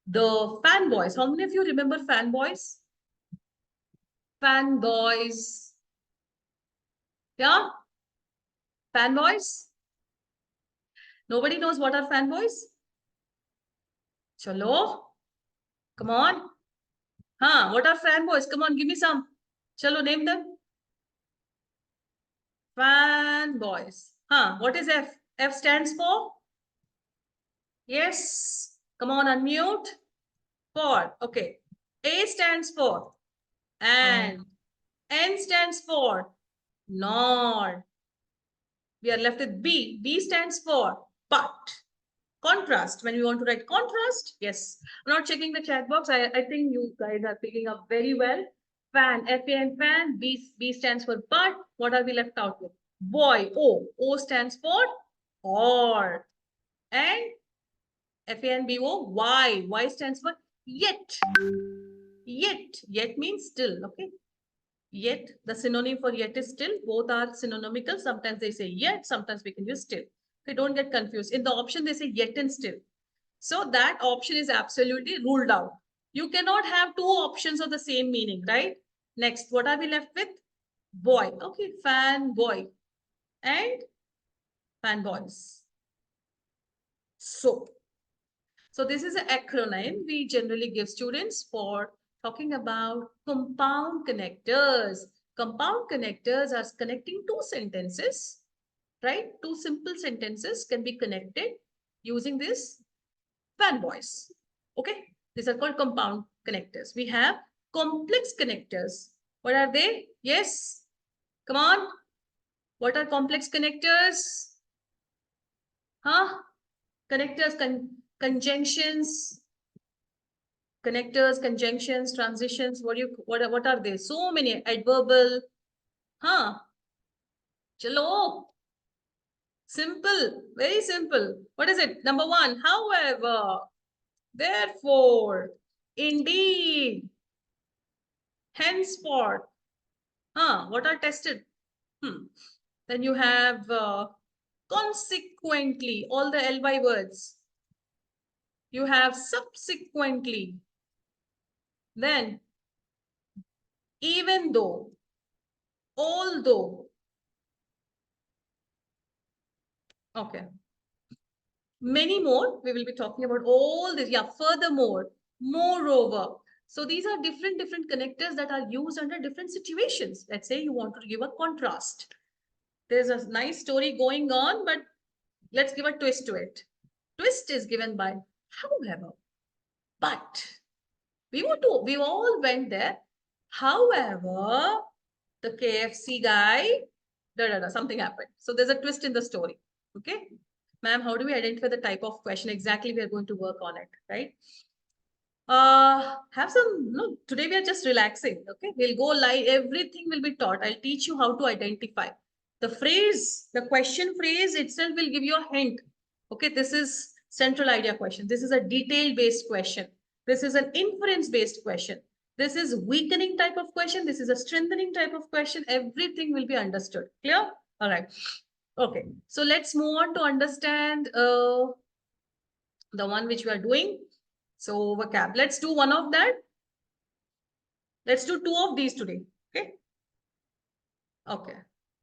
the fanboys. How many of you remember fanboys? Fanboys. Yeah? Fanboys? Nobody knows what are fanboys? Chalo, come on. Huh? What are fanboys? Come on, give me some. Chalo, name them. Fanboys. Huh? What is F? F stands for? Yes. Come on, unmute. For. Okay. A stands for and. N stands for nor. We are left with B. B stands for but. Contrast. When we want to write contrast, yes. I'm not checking the chat box. I think you guys are picking up very well. Fan, F-A-N, fan. B stands for but. What are we left out with? boy. O stands for or. And FANBO, Y. Y stands for yet. Yet means still, okay? Yet, the synonym for yet is still. Both are synonymical. Sometimes they say yet, sometimes we can use still. Okay, don't get confused. In the option, they say yet and still. So that option is absolutely ruled out. You cannot have two options of the same meaning, right? Next, what are we left with? Boy. Okay, fan boy and fanboys. So this is an acronym we generally give students for talking about compound connectors. Compound connectors are connecting two sentences, right? Two simple sentences can be connected using this fanboys. Okay, these are called compound connectors. We have complex connectors. What are they? Yes, come on. What are complex connectors? Huh? Connectors, conjunctions, connectors, conjunctions, transitions. What are they? So many. Adverbal. Huh? Chalo. Simple. Very simple. What is it? Number one. However. Therefore. Indeed. Henceforth. Huh? What are tested? Then you have consequently. All the ly words. You have subsequently. Then even though. Although. Okay. Many more. We will be talking about all this. Yeah, furthermore, moreover. So these are different connectors that are used under different situations. Let's say you want to give a contrast. There's a nice story going on, but let's give a twist to it. Twist is given by however. But we all went there. However, the KFC guy, something happened. So there's a twist in the story. Okay. Ma'am, how do we identify the type of question? Exactly, we are going to work on it, right? Have some, no, today we are just relaxing. Okay. We'll go live. Everything will be taught. I'll teach you how to identify. The phrase, the question phrase itself will give you a hint. Okay. This is central idea question. This is a detail based question. This is an inference based question. This is weakening type of question. This is a strengthening type of question. Everything will be understood. Clear? All right. Okay. So let's move on to understand the one which we are doing. So vocab. Let's do one of that. Let's do two of these today. Okay. Okay.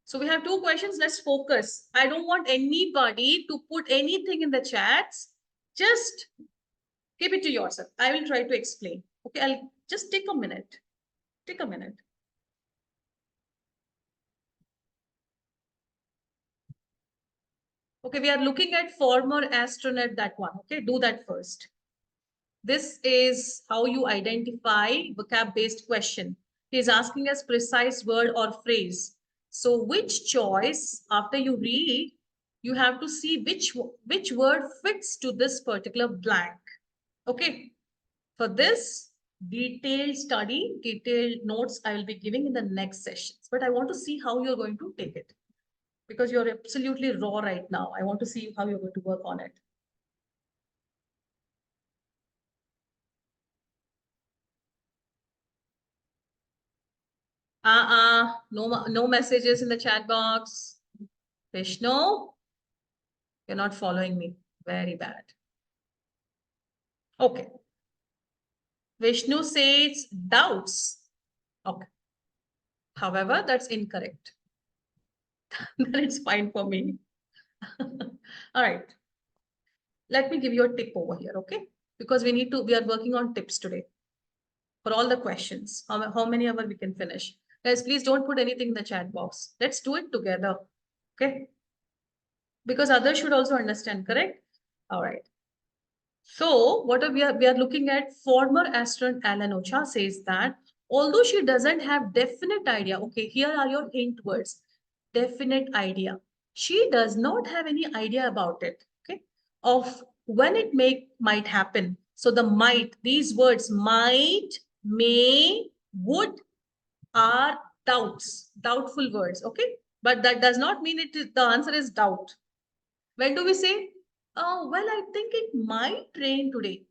So we have two questions. Let's focus. I don't want anybody to put anything in the chats. Just keep it to yourself. I will try to explain. Okay. I'll just take a minute. Take a minute. Okay. We are looking at former astronaut, that one. Okay. Do that first. This is how you identify vocab-based question. He is asking us precise word or phrase. So which choice, after you read, you have to see which word fits to this particular blank. Okay. For this detailed study, detailed notes I will be giving in the next sessions. But I want to see how you're going to take it. Because you're absolutely raw right now. I want to see how you're going to work on it. No messages in the chat box. Vishnu, you're not following me. Very bad. Okay. Vishnu says doubts. Okay. However, that's incorrect. Then it's fine for me. All right. Let me give you a tip over here, okay? Because we are working on tips today for all the questions. How many ever we can finish. Guys, please don't put anything in the chat box. Let's do it together, okay? Because others should also understand, correct? All right. So what we are looking at, former astronaut Alan Ocha says that although she doesn't have definite idea, okay, here are your hint words, definite idea. She does not have any idea about it, okay, of when it might happen. So the might, these words might, may, would are doubts, doubtful words, okay. But that does not mean the answer is doubt. When do we say, oh, well, I think it might rain today.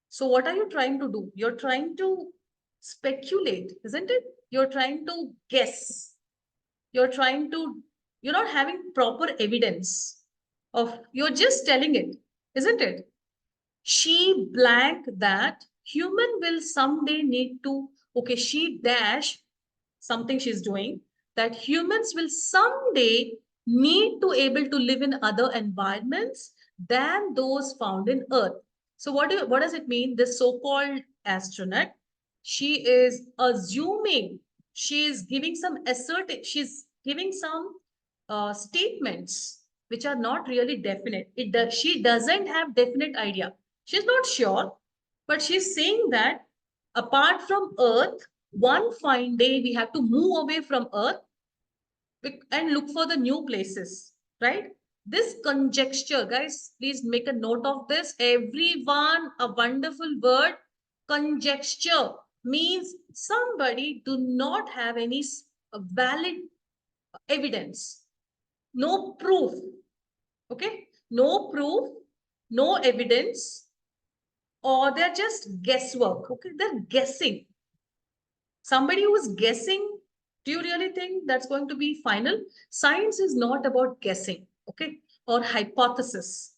So what are you trying to do? You're trying to speculate, isn't it? You're trying to guess. You're trying to, you're not having proper evidence of, you're just telling it, isn't it? She blank that human will someday need to, okay, she dash something she's doing, that humans will someday need to able to live in other environments than those found in earth. So what does it mean? This so-called astronaut, she is assuming, she is giving some she's giving some statements which are not really definite. She doesn't have definite idea. She's not sure, but she's saying that apart from earth, one fine day we have to move away from earth and look for the new places, right? This conjecture, guys, please make a note of this. Everyone, a wonderful word. Conjecture means somebody do not have any valid evidence, no proof. Okay, no proof, no evidence, or they're just guesswork. Okay, they're guessing. Somebody who is guessing, do you really think that's going to be final? Science is not about guessing, okay, or hypothesis.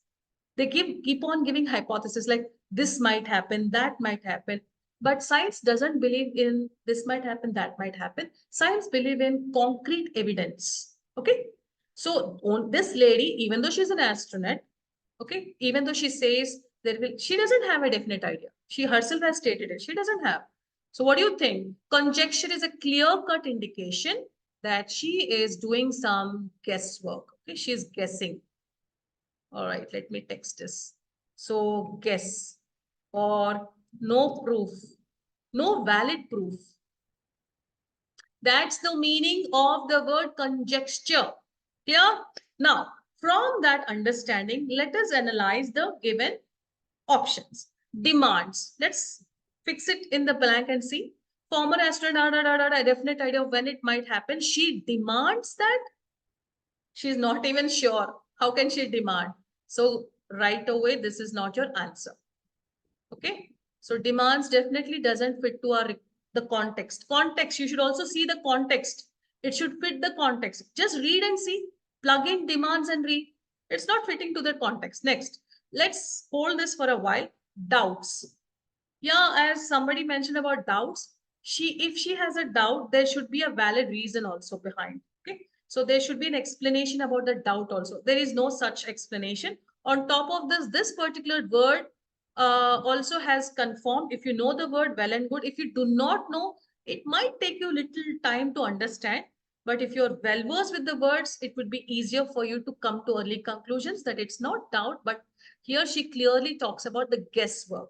They keep on giving hypothesis like this might happen, that might happen. But science doesn't believe in this might happen, that might happen. Science believe in concrete evidence. Okay. So on this lady, even though she's an astronaut, okay, even though she says she doesn't have a definite idea. She herself has stated it. She doesn't have. So what do you think? Conjecture is a clear-cut indication that she is doing some guesswork. Okay, she's guessing. All right, let me text this. So guess or no proof, no valid proof. That's the meaning of the word conjecture. Clear? Now, from that understanding, let us analyze the given options. Demands. Let's fix it in the blank and see. Former astronaut, a definite idea of when it might happen. She demands that. She's not even sure. How can she demand? So right away, this is not your answer. Okay. So demands definitely doesn't fit to our the context. Context, you should also see the context. It should fit the context. Just read and see. Plug in demands and read. It's not fitting to the context. Next, let's hold this for a while. Doubts. Yeah, as somebody mentioned about doubts, if she has a doubt, there should be a valid reason also behind. Okay. So there should be an explanation about the doubt also. There is no such explanation. On top of this, this particular word also has confirmed. If you know the word, well and good. If you do not know, it might take you a little time to understand. But if you're well versed with the words, it would be easier for you to come to early conclusions that it's not doubt, but here she clearly talks about the guesswork.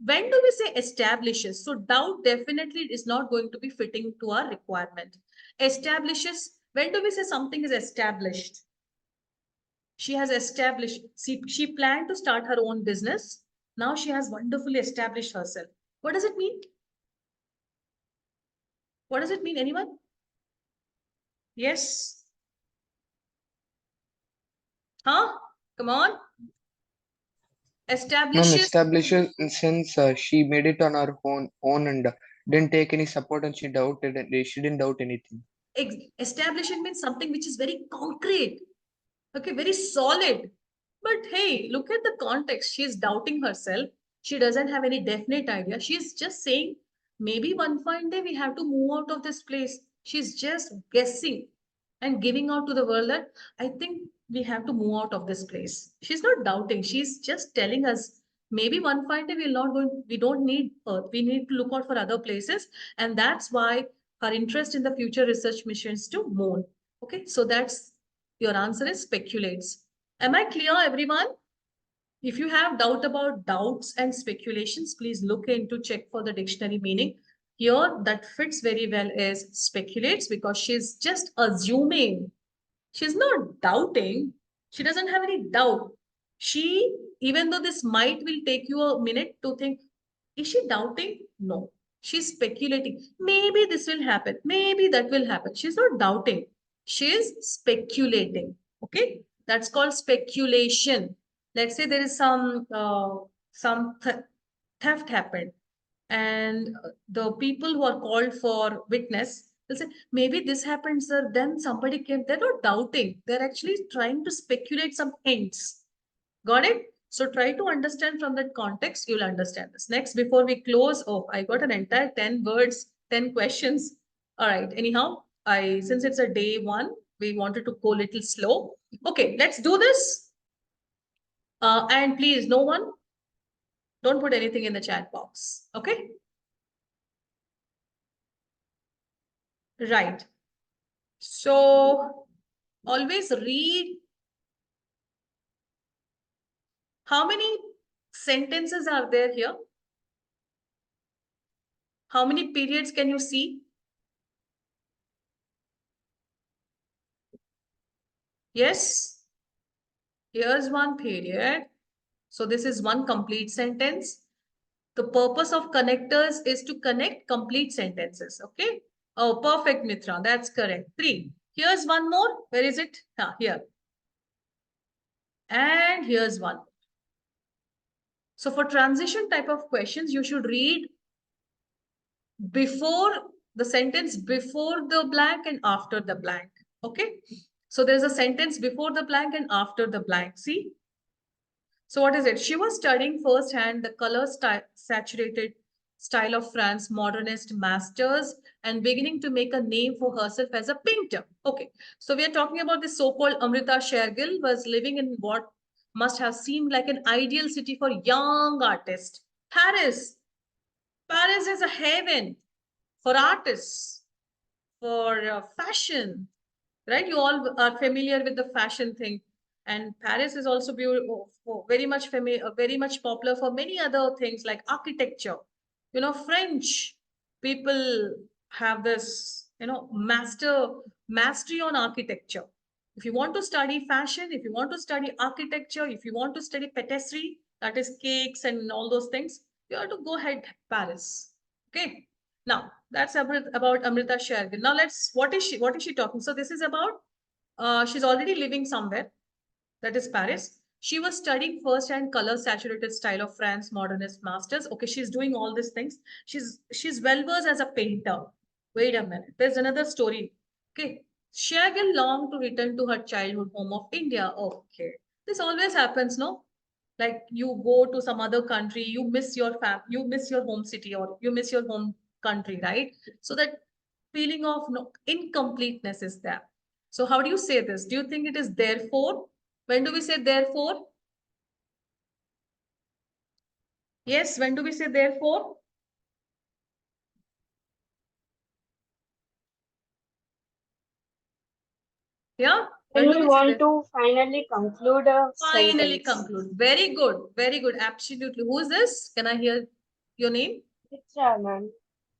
When do we say establishes? So doubt definitely is not going to be fitting to our requirement. Establishes, when do we say something is established? She has established, she planned to start her own business. Now she has wonderfully established herself. What does it mean? What does it mean? Anyone? Yes. Huh? Come on. Ma'am, Establishes. establishes since she made it on her own and didn't take any support and she didn't doubt anything. Establishing means something which is very concrete. Okay, very solid. But hey, look at the context. She's doubting herself. She doesn't have any definite idea. She's just saying, maybe one fine day we have to move out of this place. She's just guessing and giving out to the world that I think we have to move out of this place. She's not doubting. She's just telling us maybe one fine day we'll not going, we don't need Earth. We need to look out for other places. And that's why her interest in the future research missions to moon. Okay, so that's your answer is speculates. Am I clear, everyone? If you have doubt about doubts and speculations, please look into check for the dictionary meaning. Here, that fits very well is speculates because she's just assuming. She's not doubting. She doesn't have any doubt. She, even though this might will take you a minute to think, is she doubting? No. She's speculating. Maybe this will happen. Maybe that will happen. She's not doubting. She is speculating. Okay, that's called speculation. Let's say there is some theft happened, and the people who are called for witness will say, maybe this happened, sir. Then somebody came. They're not doubting. They're actually trying to speculate some hints. Got it? So try to understand from that context, you'll understand this. Next, before we close, oh, I got an entire 10 words, 10 questions. All right. Anyhow, since it's a day one, we wanted to go a little slow. Okay, let's do this. And please, no one, don't put anything in the chat box. Okay? Right. So always read. How many sentences are there here? How many periods can you see? Yes. Here's one period. So this is one complete sentence. The purpose of connectors is to connect complete sentences. Okay. Oh, perfect, Mitra. That's correct. 3. Here's one more. Where is it? Here. And here's one. So for transition type of questions, you should read before the sentence, before the blank and after the blank. Okay. So there's a sentence before the blank and after the blank. See? So what is it? She was studying firsthand the color saturated style of France modernist masters and beginning to make a name for herself as a painter. Okay, so we are talking about the so-called Amrita Shergill was living in what must have seemed like an ideal city for young artists. Paris. Paris is a haven for artists, for fashion, right? You all are familiar with the fashion thing, and Paris is also beautiful, very much familiar, very much popular for many other things like architecture. You know, French people have this, mastery on architecture. If you want to study fashion, if you want to study architecture, if you want to study patisserie, that is cakes and all those things, you have to go ahead Paris. Okay. Now that's about Amrita Shergill. Now what is she talking? So this is about she's already living somewhere, that is Paris. She was studying first-hand color saturated style of France modernist masters. Okay, she's doing all these things. She's well versed as a painter. Wait a minute. There's another story. Okay. Shergill longed to return to her childhood home of India. Okay. This always happens, no? Like you go to some other country, you miss your home city or you miss your home country, right? So that feeling of no incompleteness is there. So how do you say this? Do you think it is therefore? When do we say therefore? Yes, when do we say therefore? Yeah, when When do we we say want that? to finally conclude a Finally sentence. conclude. Very good, very good. Absolutely. Who is this? Can I hear your name? Mitra, ma'am.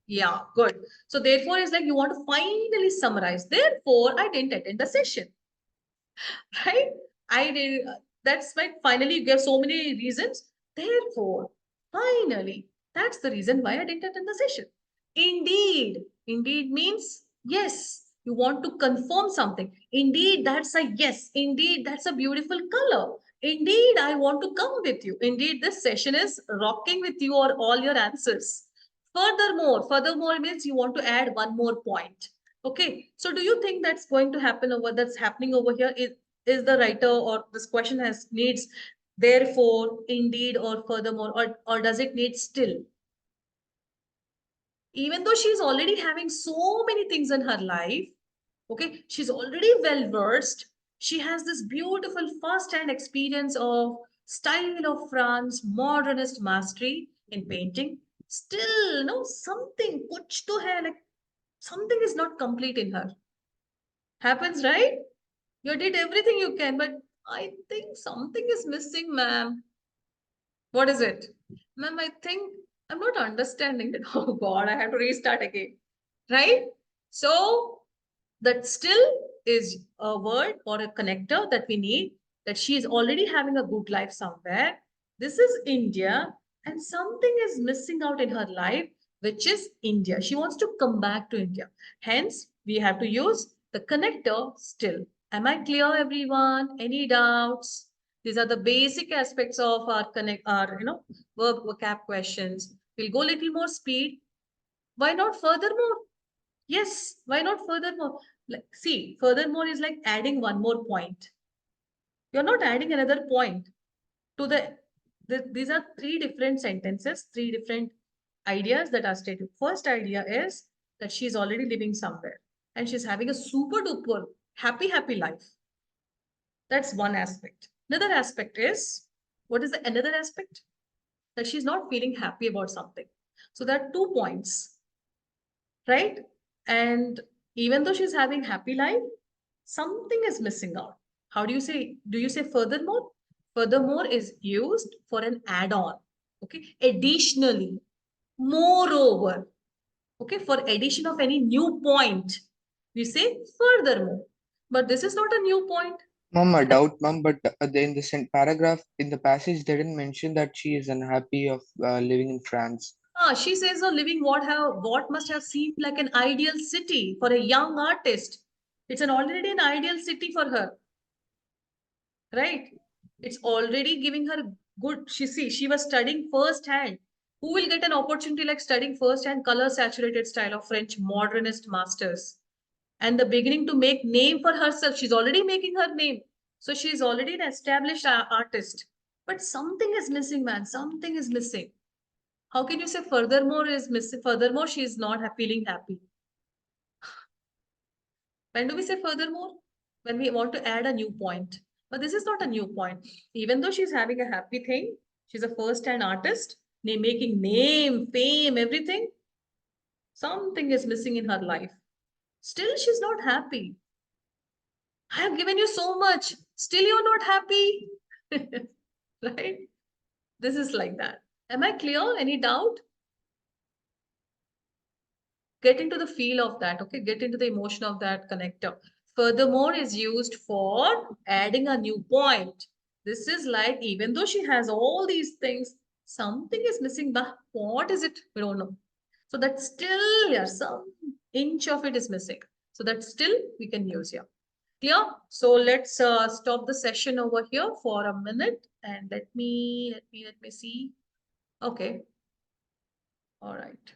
Yeah, good. So therefore is like you want to finally summarize. Therefore, I didn't attend the session. Right? I did. That's why finally you gave so many reasons. Therefore, finally, that's the reason why I didn't attend the session. Indeed, indeed means yes. You want to confirm something. Indeed, that's a yes. Indeed, that's a beautiful color. Indeed, I want to come with you. Indeed, this session is rocking with you or all your answers. Furthermore means you want to add one more point. Okay, so do you think that's happening over here? Is the writer or this question has needs therefore, indeed, or furthermore, or does it need still? Even though she's already having so many things in her life, okay, she's already well versed. She has this beautiful first-hand experience of style of France, modernist mastery in painting. Still, no, something, kuch to hai, like something is not complete in her. Happens, right? You did everything you can, but I think something is missing, ma'am. What is it? Ma'am, I think I'm not understanding it. Oh God, I have to restart again. Right? So that still is a word or a connector that we need, that she is already having a good life somewhere. This is India, and something is missing out in her life, which is India. She wants to come back to India. Hence, we have to use The connector still. Am I clear, everyone? Any doubts? These are the basic aspects of our verb vocab questions. We'll go a little more speed. Why not furthermore? Yes, why not furthermore? Like, see, furthermore is like adding one more point. You're not adding another point to these are three different sentences, three different ideas that are stated. First idea is that she's already living somewhere and she's having a super duper happy life. That's one aspect. Another aspect is, what is the another aspect? That she's not feeling happy about something. So there are 2 points, right? And even though she's having happy life, something is missing out. How do you say? Do you say furthermore? Furthermore is used for an add-on. Okay. Additionally, moreover. Okay. For addition of any new point, we say furthermore. But this is not a new point. Mom, a doubt, mom, but in the paragraph in the passage, they didn't mention that she is unhappy of living in France. She says, "Oh, living what must have seemed like an ideal city for a young artist. It's already an ideal city for her, right? It's already giving her good. She was studying firsthand. Who will get an opportunity like studying firsthand color saturated style of French modernist masters and the beginning to make name for herself? She's already making her name, so she's already an established artist. But something is missing, man. Something is missing. How can you say furthermore is missing? Furthermore, she is not feeling happy. When do we say furthermore? When we want to add a new point. But this is not a new point. Even though she's having a happy thing, she's a first-hand artist, making name, fame, everything. Something is missing in her life. Still, she's not happy. I have given you so much. Still, you're not happy. Right? This is like that. Am I clear? Any doubt? Get into the feel of that, okay? Get into the emotion of that connector. Furthermore is used for adding a new point. This is like, even though she has all these things, something is missing. But what is it? We don't know. So that still, yeah, some inch of it is missing. So that still we can use here. Clear? So let's stop the session over here for a minute and let me see. Okay. All right.